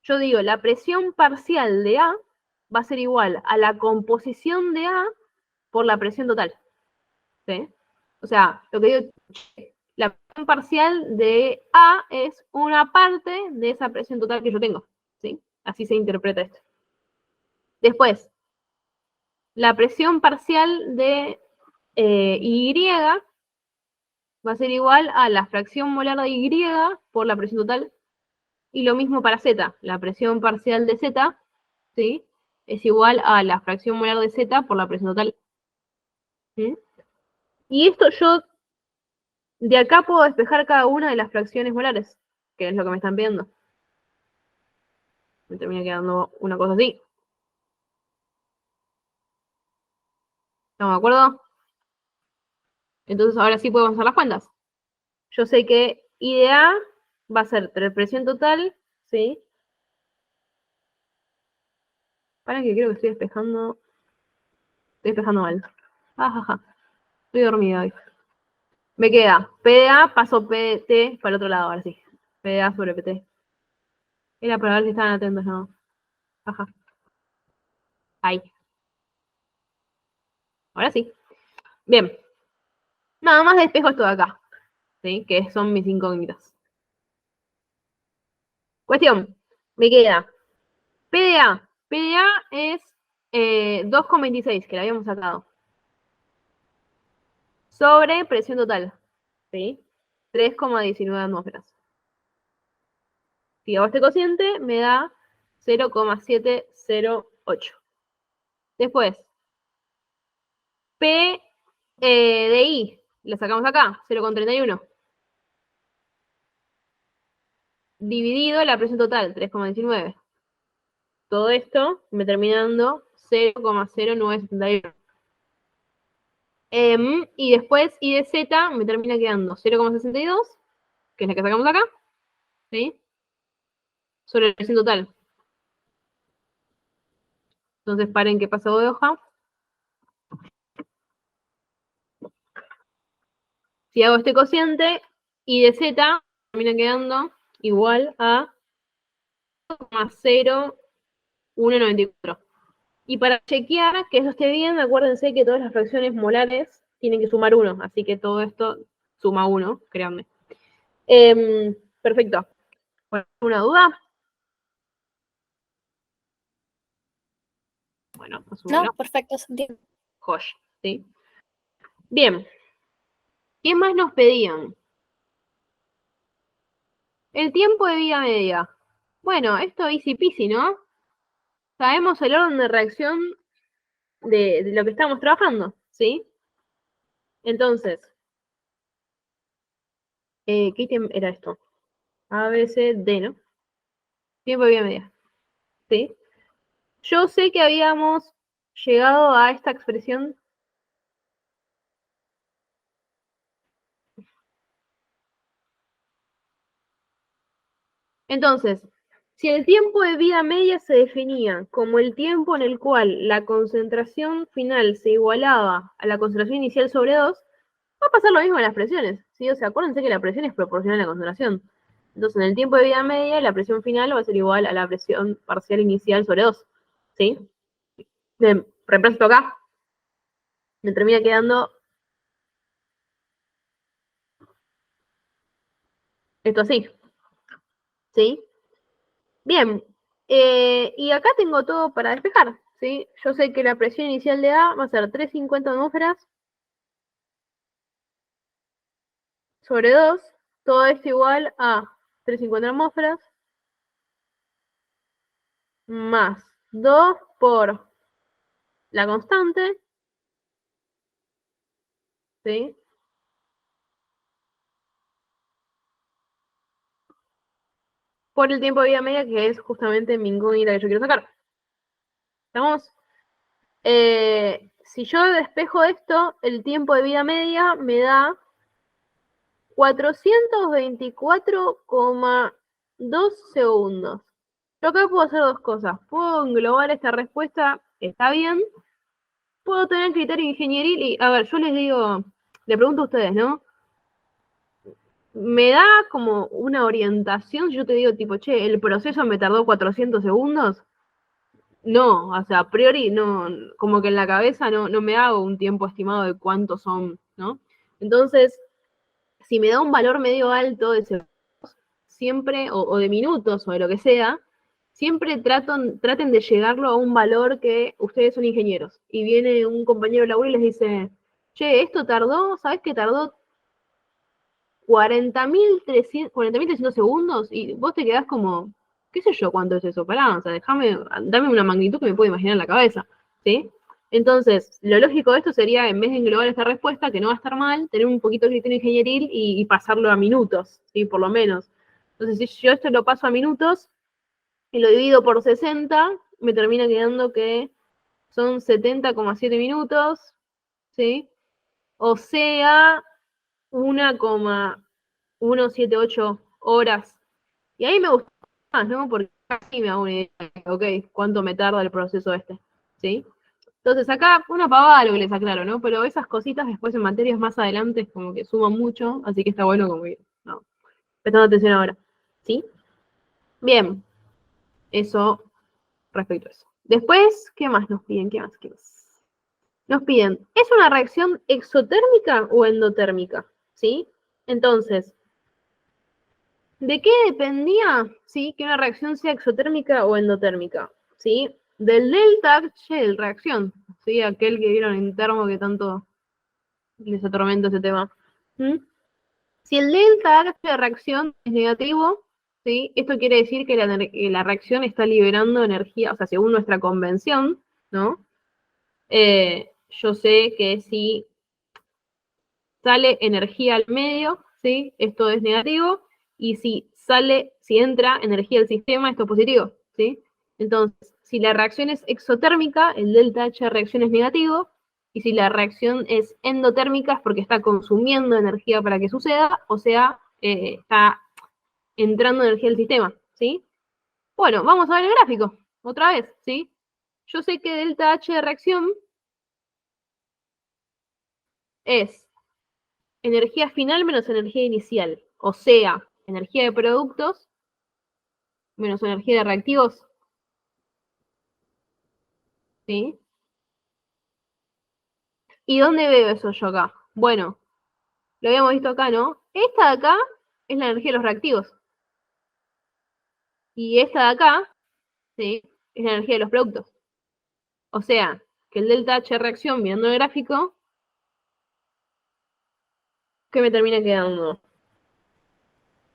Yo digo, la presión parcial de A va a ser igual a la composición de A por la presión total. ¿Sí? O sea, lo que digo, la presión parcial de A es una parte de esa presión total que yo tengo. ¿Sí? Así se interpreta esto. Después, la presión parcial de Y va a ser igual a la fracción molar de Y por la presión total. Y lo mismo para Z. La presión parcial de Z, ¿sí?, es igual a la fracción molar de Z por la presión total. ¿Sí? Y esto yo de acá puedo despejar cada una de las fracciones molares, que es lo que me están pidiendo. Me termina quedando una cosa así. ¿Estamos de acuerdo? Entonces ahora sí podemos hacer las cuentas. Yo sé que I de A va a ser presión total, ¿sí? Para que creo que estoy despejando. Estoy despejando mal. Ajaja. Estoy dormida hoy. Me queda P de A, paso PT para el otro lado, ahora sí. P de A sobre PT. Era para ver si estaban atentos, ¿no? Ajá. Ahí. Ahora sí. Bien. Nada más despejo esto de acá, ¿sí?, que son mis incógnitas. Cuestión. Me queda P de A. P de A es 2,26, que la habíamos sacado. Sobre presión total, ¿sí? 3,19 atmósferas. Si hago este cociente, me da 0,708. Después, P de I, la sacamos acá, 0,31. dividido la presión total, 3,19. Todo esto me termina dando 0,0971. Y después I de Z me termina quedando 0,62, que es la que sacamos acá, ¿sí? Sobre la presión total. Entonces paren que paso de hoja. Si hago este cociente, I de Z termina quedando igual a 0,0194. Y para chequear que eso esté bien, acuérdense que todas las fracciones molares tienen que sumar 1, así que todo esto suma 1, créanme. Perfecto. ¿Alguna duda? Bueno, más o menos. No, perfecto, se entiende. Josh, ¿sí? Bien. ¿Qué más nos pedían? El tiempo de vida media. Bueno, esto easy peasy, ¿no? Sabemos el orden de reacción de lo que estamos trabajando, ¿sí? Entonces, ¿qué ítem era esto? A, B, C, D, ¿no? Tiempo de vida media, ¿sí? Yo sé que habíamos llegado a esta expresión. Entonces, si el tiempo de vida media se definía como el tiempo en el cual la concentración final se igualaba a la concentración inicial sobre 2, va a pasar lo mismo en las presiones, ¿sí? O sea, acuérdense que la presión es proporcional a la concentración. Entonces, en el tiempo de vida media, la presión final va a ser igual a la presión parcial inicial sobre 2, ¿sí? Reemplazo esto acá. Me termina quedando esto así, ¿sí? Bien, y acá tengo todo para despejar, ¿sí? Yo sé que la presión inicial de A va a ser 350 atmósferas sobre 2, todo esto igual a 350 atmósferas más 2 por la constante, ¿sí? Por el tiempo de vida media, que es justamente mi incógnita que yo quiero sacar. ¿Estamos? Si yo despejo esto, el tiempo de vida media me da 424,2 segundos. Yo acá puedo hacer dos cosas. Puedo englobar esta respuesta, está bien. Puedo tener criterio ingenieril y, a ver, yo les digo, le pregunto a ustedes, ¿no? Me da como una orientación, si yo te digo tipo, che, el proceso me tardó 400 segundos. No, o sea, a priori no, como que en la cabeza no me hago un tiempo estimado de cuántos son, ¿no? Entonces, si me da un valor medio alto de segundos, siempre, o de minutos, o de lo que sea, siempre traten de llegarlo a un valor que ustedes son ingenieros. Y viene un compañero de laburo y les dice, che, esto tardó, ¿sabes qué tardó 40.300 segundos? Y vos te quedás como, qué sé yo cuánto es eso, pará, o sea, dame una magnitud que me puedo imaginar en la cabeza, ¿sí? Entonces, lo lógico de esto sería, en vez de englobar esta respuesta, que no va a estar mal, tener un poquito de criterio ingenieril y pasarlo a minutos, ¿sí? Por lo menos. Entonces, si yo esto lo paso a minutos y lo divido por 60, me termina quedando que son 70,7 minutos, ¿sí? O sea, 1,178 horas. Y ahí me gusta más, ¿no? Porque así me hago una idea, ok, cuánto me tarda el proceso este, ¿sí? Entonces acá, una pavada lo que les aclaro, ¿no? Pero esas cositas después en materias más adelante como que suman mucho, así que está bueno como que, no, prestando atención ahora, ¿sí? Bien, eso respecto a eso. Después, ¿qué más nos piden? ¿Qué más? ¿Qué más? Nos piden, ¿es una reacción exotérmica o endotérmica? ¿Sí? Entonces, ¿de qué dependía, sí, que una reacción sea exotérmica o endotérmica? ¿Sí? Del delta Shell, reacción, ¿sí? Aquel que vieron en termo que tanto les atormenta ese tema. ¿Mm? Si el delta H de reacción es negativo, ¿sí? Esto quiere decir que la reacción está liberando energía, o sea, según nuestra convención, ¿no? Yo sé que si sale energía al medio, ¿sí? Esto es negativo, y si si entra energía al sistema, esto es positivo, ¿sí? Entonces, si la reacción es exotérmica, el delta H de reacción es negativo, y si la reacción es endotérmica es porque está consumiendo energía para que suceda, o sea, está entrando energía al sistema, ¿sí? Bueno, vamos a ver el gráfico, otra vez, ¿sí? Yo sé que delta H de reacción es energía final menos energía inicial, o sea, energía de productos menos energía de reactivos, ¿sí? ¿Y dónde veo eso yo acá? Bueno, lo habíamos visto acá, ¿no? Esta de acá es la energía de los reactivos. Y esta de acá, ¿sí? Es la energía de los productos. O sea, que el delta H de reacción, mirando el gráfico, ¿qué me termina quedando?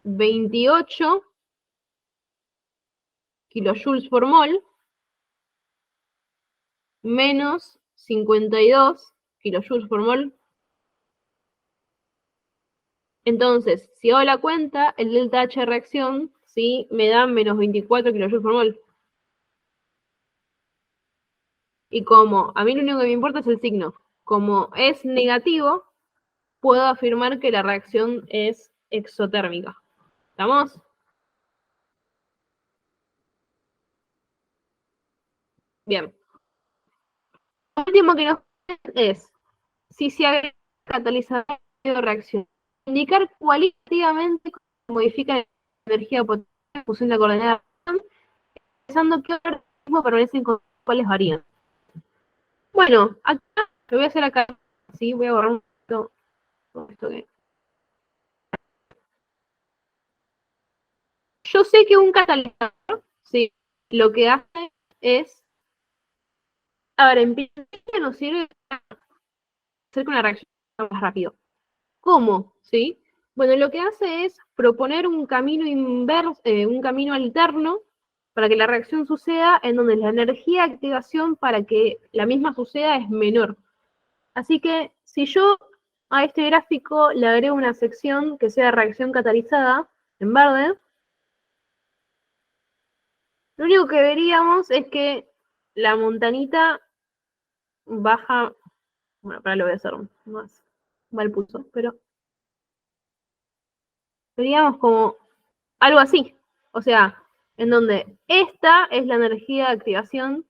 28 kilojoules por mol menos 52 kilojoules por mol. Entonces, si hago la cuenta, el delta H de reacción, ¿sí? Me da menos 24 kilojoules por mol. Y como a mí lo único que me importa es el signo, como es negativo, puedo afirmar que la reacción es exotérmica. ¿Estamos? Bien. Lo último que nos queda es, si se agrega catalizador de reacción, indicar cualitativamente cómo se modifica la energía potente en función de la coordenada, pensando qué organismos permanecen con cuáles varían. Bueno, acá lo voy a hacer acá, ¿sí? Voy a borrar un poquito todo esto que... Yo sé que un catalizador, ¿sí? Lo que hace es, a ver, en principio nos sirve para hacer que una reacción más rápido. ¿Cómo? ¿Sí? Bueno, lo que hace es proponer un camino inverso, un camino alterno para que la reacción suceda, en donde la energía de activación para que la misma suceda es menor. Así que si yo a este gráfico le agrego una sección que sea reacción catalizada en verde, lo único que veríamos es que la montanita baja, bueno, para lo voy a hacer más mal puso, pero veríamos como algo así. O sea, en donde esta es la energía de activación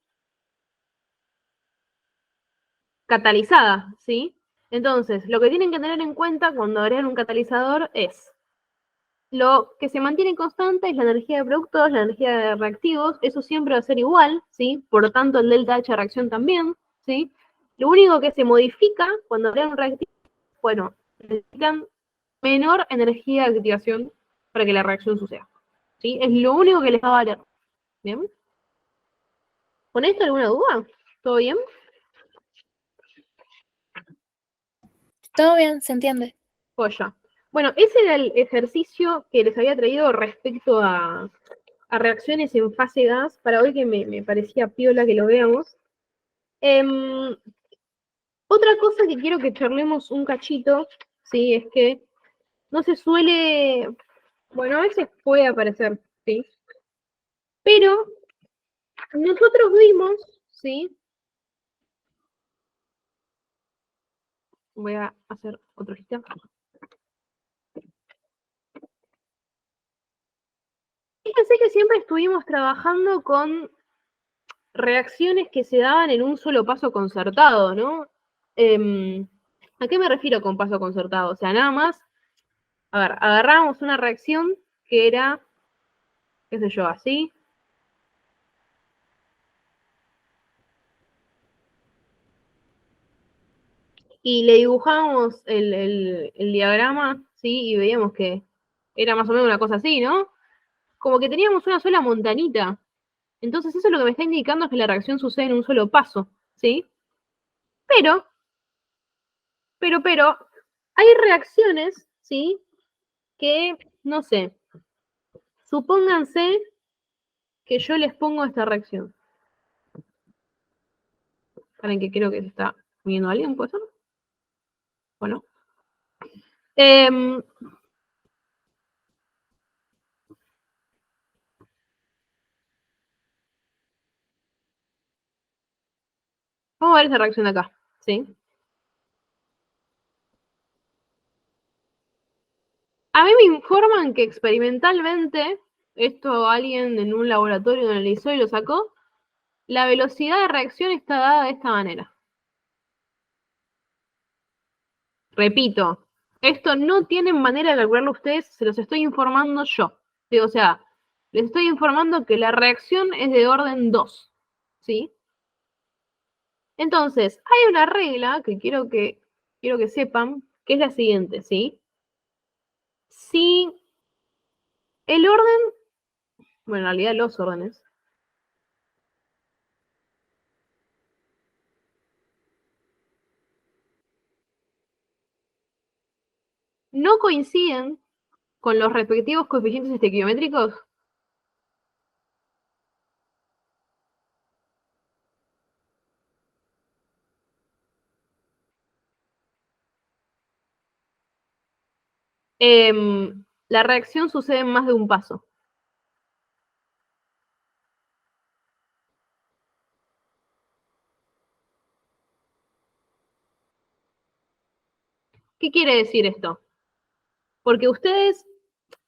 catalizada, ¿sí? Entonces, lo que tienen que tener en cuenta cuando agregan un catalizador es lo que se mantiene constante es la energía de productos, la energía de reactivos, eso siempre va a ser igual, ¿sí? Por lo tanto, el delta H de reacción también, ¿sí? Lo único que se modifica cuando agregan un reactivo, bueno, necesitan menor energía de activación para que la reacción suceda, ¿sí? Es lo único que les va a valer, ¿bien? ¿Con esto alguna duda? ¿Todo bien? Todo bien, se entiende. Joya. Bueno, ese era el ejercicio que les había traído respecto a reacciones en fase gas, para hoy que me parecía piola que lo veamos. Otra cosa que quiero que charlemos un cachito, ¿sí? Es que no se suele, bueno, a veces puede aparecer, ¿sí? Pero nosotros vimos, ¿sí? Voy a hacer otro lista. Fíjense que siempre estuvimos trabajando con reacciones que se daban en un solo paso concertado, ¿no? ¿A qué me refiero con paso concertado? O sea, nada más, a ver, agarrábamos una reacción que era, qué sé yo, así. Y le dibujábamos el diagrama, ¿sí? Y veíamos que era más o menos una cosa así, ¿no? Como que teníamos una sola montanita. Entonces eso lo que me está indicando es que la reacción sucede en un solo paso, ¿sí? Pero, hay reacciones, ¿sí? Que, no sé, supónganse que yo les pongo esta reacción. Para que creo que se está uniendo alguien, ¿puede ser? Bueno. Vamos a ver esta reacción de acá, ¿sí? A mí me informan que experimentalmente, esto alguien en un laboratorio lo analizó y lo sacó, la velocidad de reacción está dada de esta manera. Repito, esto no tienen manera de calcularlo ustedes, se los estoy informando yo. ¿Sí? O sea, les estoy informando que la reacción es de orden 2, ¿sí? Entonces, hay una regla que quiero que sepan, que es la siguiente, ¿sí? Si el orden, bueno, en realidad los órdenes, no coinciden con los respectivos coeficientes estequiométricos, la reacción sucede en más de un paso. ¿Qué quiere decir esto? Porque ustedes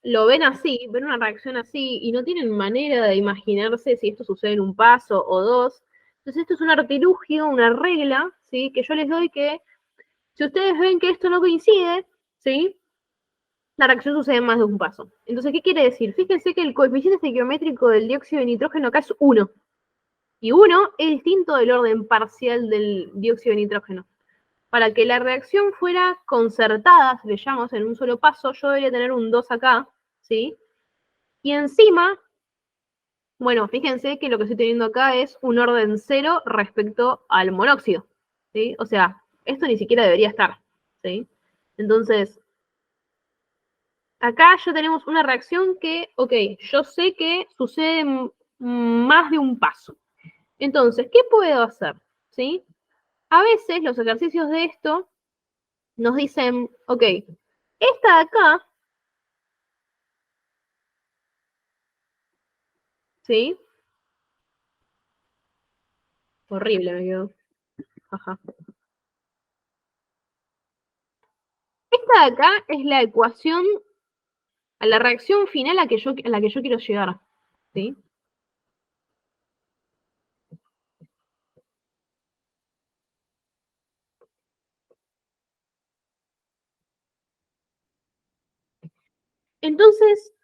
lo ven así, ven una reacción así y no tienen manera de imaginarse si esto sucede en un paso o dos. Entonces esto es un artilugio, una regla, ¿sí? Que yo les doy que si ustedes ven que esto no coincide, ¿sí? La reacción sucede en más de un paso. Entonces, ¿qué quiere decir? Fíjense que el coeficiente estequiométrico del dióxido de nitrógeno acá es 1. Y 1 es distinto del orden parcial del dióxido de nitrógeno. Para que la reacción fuera concertada, si le llamamos en un solo paso, yo debería tener un 2 acá, ¿sí? Y encima, bueno, fíjense que lo que estoy teniendo acá es un orden 0 respecto al monóxido, ¿sí? O sea, esto ni siquiera debería estar, ¿sí? Entonces, acá ya tenemos una reacción que, ok, yo sé que sucede más de un paso. Entonces, ¿qué puedo hacer? ¿Sí? A veces los ejercicios de esto nos dicen, ok, esta de acá, ¿sí? Horrible me quedó. Ajá. Esta de acá es la ecuación, a la reacción final a la que yo quiero llegar, ¿sí? Entonces,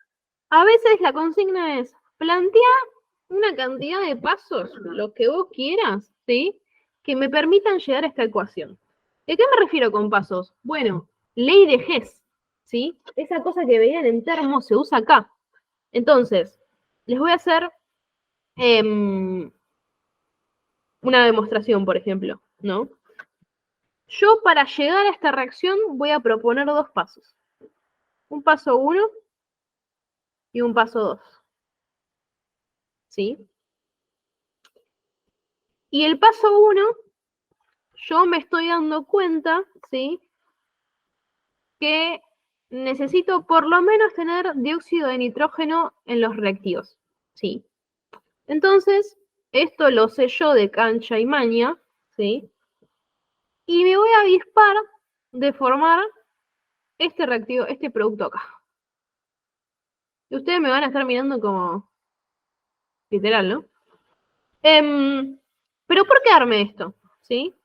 a veces la consigna es plantear una cantidad de pasos, lo que vos quieras, ¿sí? Que me permitan llegar a esta ecuación. ¿De qué me refiero con pasos? Bueno, ley de Hess, ¿sí? Esa cosa que veían en termo se usa acá. Entonces, les voy a hacer una demostración, por ejemplo, ¿no? Yo para llegar a esta reacción voy a proponer dos pasos. Un paso 1 y un paso 2. ¿Sí? Y el paso 1, yo me estoy dando cuenta, ¿sí? Que necesito por lo menos tener dióxido de nitrógeno en los reactivos, ¿sí? Entonces, esto lo sé yo de cancha y maña, ¿sí? Y me voy a avispar de formar este reactivo, este producto acá. Y ustedes me van a estar mirando como literal, ¿no? Pero ¿por qué armé esto? ¿Sí?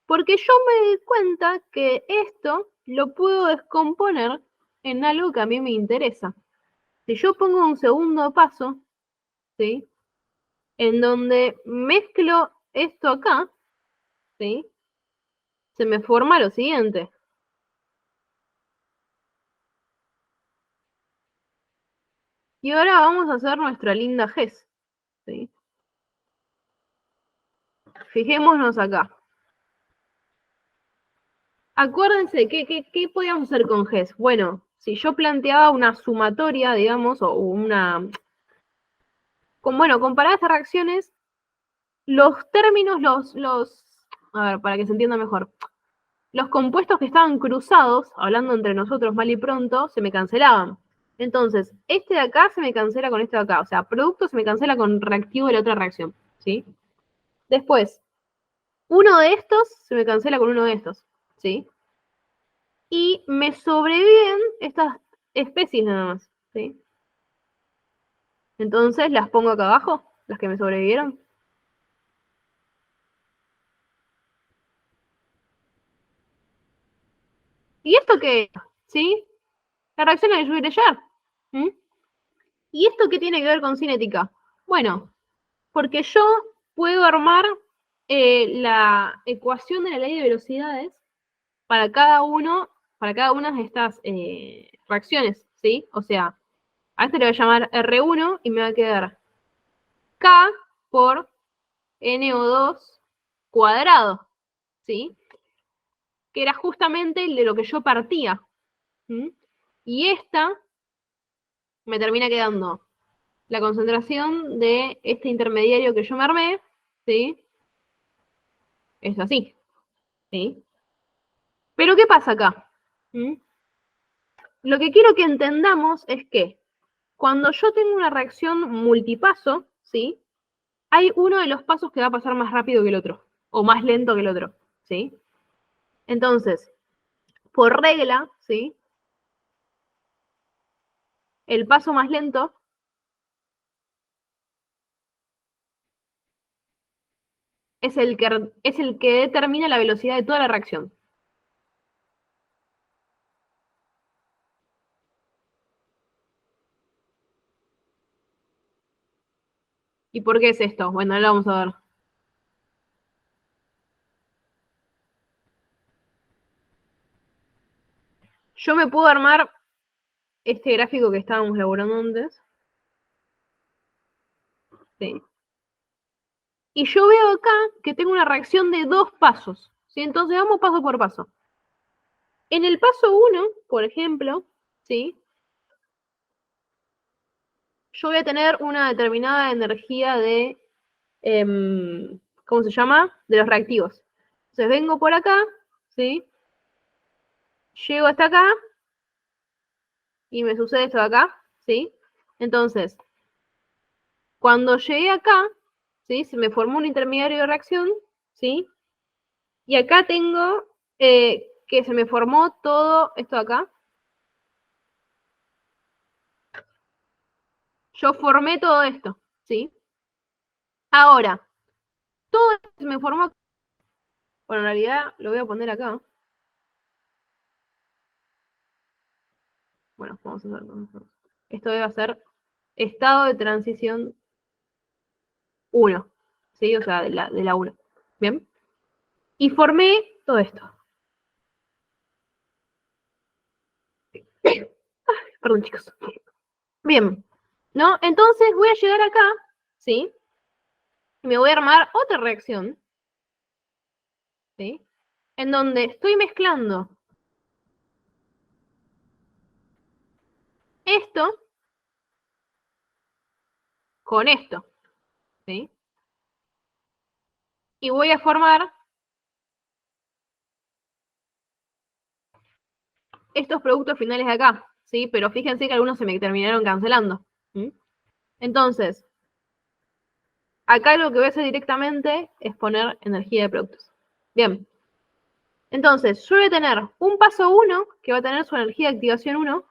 Porque yo me di cuenta que esto lo puedo descomponer en algo que a mí me interesa. Si yo pongo un segundo paso, ¿sí? En donde mezclo esto acá, ¿sí? Se me forma lo siguiente. Y ahora vamos a hacer nuestra linda GES, ¿sí? Fijémonos acá. Acuérdense, ¿qué podíamos hacer con GES? Bueno, si yo planteaba una sumatoria, digamos, o una... Bueno, comparar estas reacciones, los términos, a ver, para que se entienda mejor. Los compuestos que estaban cruzados, hablando entre nosotros mal y pronto, se me cancelaban. Entonces, este de acá se me cancela con este de acá. O sea, producto se me cancela con reactivo de la otra reacción, ¿sí? Después, Uno de estos se me cancela con uno de estos, ¿sí? Y me sobreviven estas especies nada más, ¿sí? Entonces las pongo acá abajo, las que me sobrevivieron. ¿Y esto qué es? ¿Sí? La reacción de lluvia ayer. ¿Mm? ¿Y esto qué tiene que ver con cinética? Bueno, porque yo puedo armar la ecuación de la ley de velocidades para cada una de estas reacciones, ¿sí? O sea, a este le voy a llamar R1 y me va a quedar K por NO2 cuadrado, ¿sí? Que era justamente el de lo que yo partía. ¿Mm? Y esta me termina quedando la concentración de este intermediario que yo me armé, ¿sí? Es así, ¿sí? Pero ¿qué pasa acá? ¿Mm? Lo que quiero que entendamos es que cuando yo tengo una reacción multipaso, ¿sí? Hay uno de los pasos que va a pasar más rápido que el otro, o más lento que el otro, ¿sí? Entonces, por regla, ¿sí? El paso más lento es el que determina la velocidad de toda la reacción. ¿Y por qué es esto? Bueno, ahora lo vamos a ver. Yo me puedo armar este gráfico que estábamos elaborando antes. Sí. Y yo veo acá que tengo una reacción de 2 pasos. ¿Sí? Entonces vamos paso por paso. En el paso 1, por ejemplo, ¿sí? Yo voy a tener una determinada energía de, ¿cómo se llama? De los reactivos. Entonces vengo por acá, ¿sí? Llego hasta acá y me sucede esto de acá, ¿sí? Entonces, cuando llegué acá, ¿sí? Se me formó un intermediario de reacción, ¿sí? Y acá tengo que se me formó todo esto de acá. Yo formé todo esto, ¿sí? Ahora, todo esto se me formó. Bueno, en realidad lo voy a poner acá. Bueno, vamos a hacer. Esto debe ser estado de transición 1, ¿sí? O sea, de la 1. ¿Bien? Y formé todo esto. Perdón, chicos. Bien. ¿No? Entonces voy a llegar acá, ¿sí? Y me voy a armar otra reacción, ¿sí? En donde estoy mezclando esto con esto, ¿sí? Y voy a formar estos productos finales de acá, ¿sí? Pero fíjense que algunos se me terminaron cancelando. ¿Sí? Entonces, acá lo que voy a hacer directamente es poner energía de productos. Bien. Entonces, yo voy a tener un paso 1 que va a tener su energía de activación 1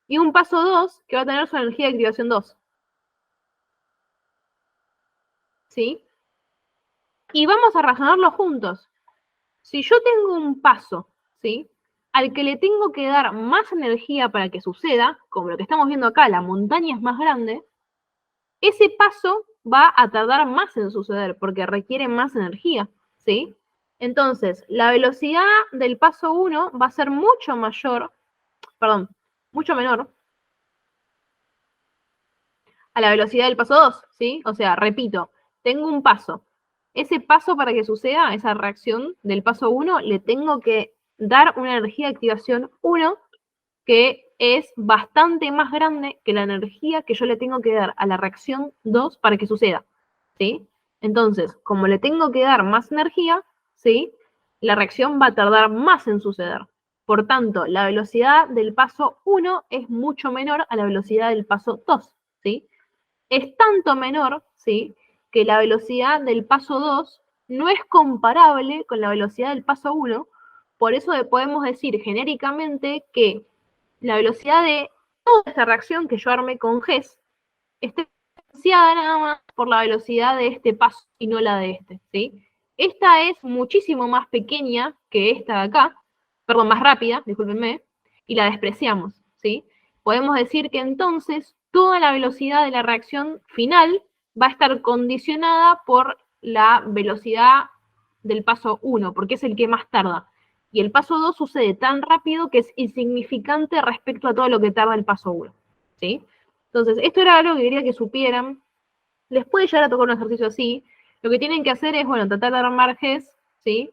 y un paso 2 que va a tener su energía de activación 2. ¿Sí? Y vamos a razonarlo juntos. Si yo tengo un paso, ¿sí? Al que le tengo que dar más energía para que suceda, como lo que estamos viendo acá, la montaña es más grande, ese paso va a tardar más en suceder porque requiere más energía, ¿sí? Entonces, la velocidad del paso 1 va a ser mucho mayor, perdón, mucho menor a la velocidad del paso 2, ¿sí? O sea, repito, tengo un paso. Ese paso para que suceda, esa reacción del paso 1, le tengo que dar una energía de activación 1 que es bastante más grande que la energía que yo le tengo que dar a la reacción 2 para que suceda, ¿sí? Entonces, como le tengo que dar más energía, ¿sí? La reacción va a tardar más en suceder. Por tanto, la velocidad del paso 1 es mucho menor a la velocidad del paso 2, ¿sí? Es tanto menor, ¿sí? Que la velocidad del paso 2 no es comparable con la velocidad del paso 1, por eso podemos decir genéricamente que la velocidad de toda esta reacción que yo armé con GES esté influenciada nada más por la velocidad de este paso y no la de este, ¿sí? Esta es muchísimo más pequeña que esta de acá, perdón, más rápida, discúlpenme, y la despreciamos, ¿sí? Podemos decir que entonces toda la velocidad de la reacción final va a estar condicionada por la velocidad del paso 1, porque es el que más tarda. Y el paso 2 sucede tan rápido que es insignificante respecto a todo lo que tarda el paso 1, ¿sí? Entonces, esto era algo que quería que supieran. Les puede llegar a tocar un ejercicio así. Lo que tienen que hacer es, bueno, tratar de armar GES, ¿sí?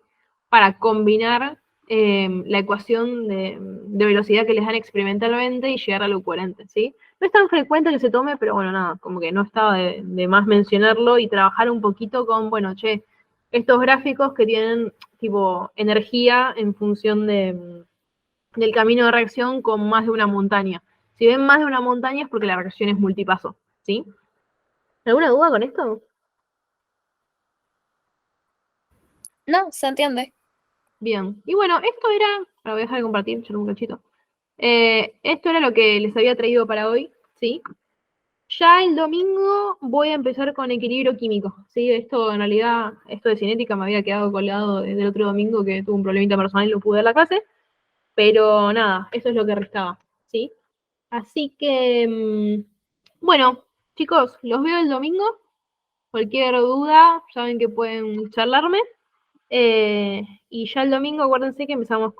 Para combinar la ecuación de velocidad que les dan experimentalmente y llegar a lo coherente, ¿sí? No es tan frecuente que se tome, pero bueno, nada, como que no estaba de más mencionarlo y trabajar un poquito con, bueno, che, estos gráficos que tienen tipo energía en función del camino de reacción con más de una montaña. Si ven más de una montaña es porque la reacción es multipaso, ¿sí? ¿Alguna duda con esto? No, se entiende. Bien. Y bueno, esto era, lo voy a dejar de compartir, yo un cachito. Esto era lo que les había traído para hoy, ¿sí? Ya el domingo voy a empezar con equilibrio químico, ¿sí? Esto en realidad, esto de cinética me había quedado colgado desde el otro domingo que tuve un problemita personal y no pude dar la clase, pero nada, eso es lo que restaba, ¿sí? Así que, bueno, chicos, los veo el domingo. Cualquier duda, saben que pueden charlarme. Y ya el domingo, acuérdense que empezamos con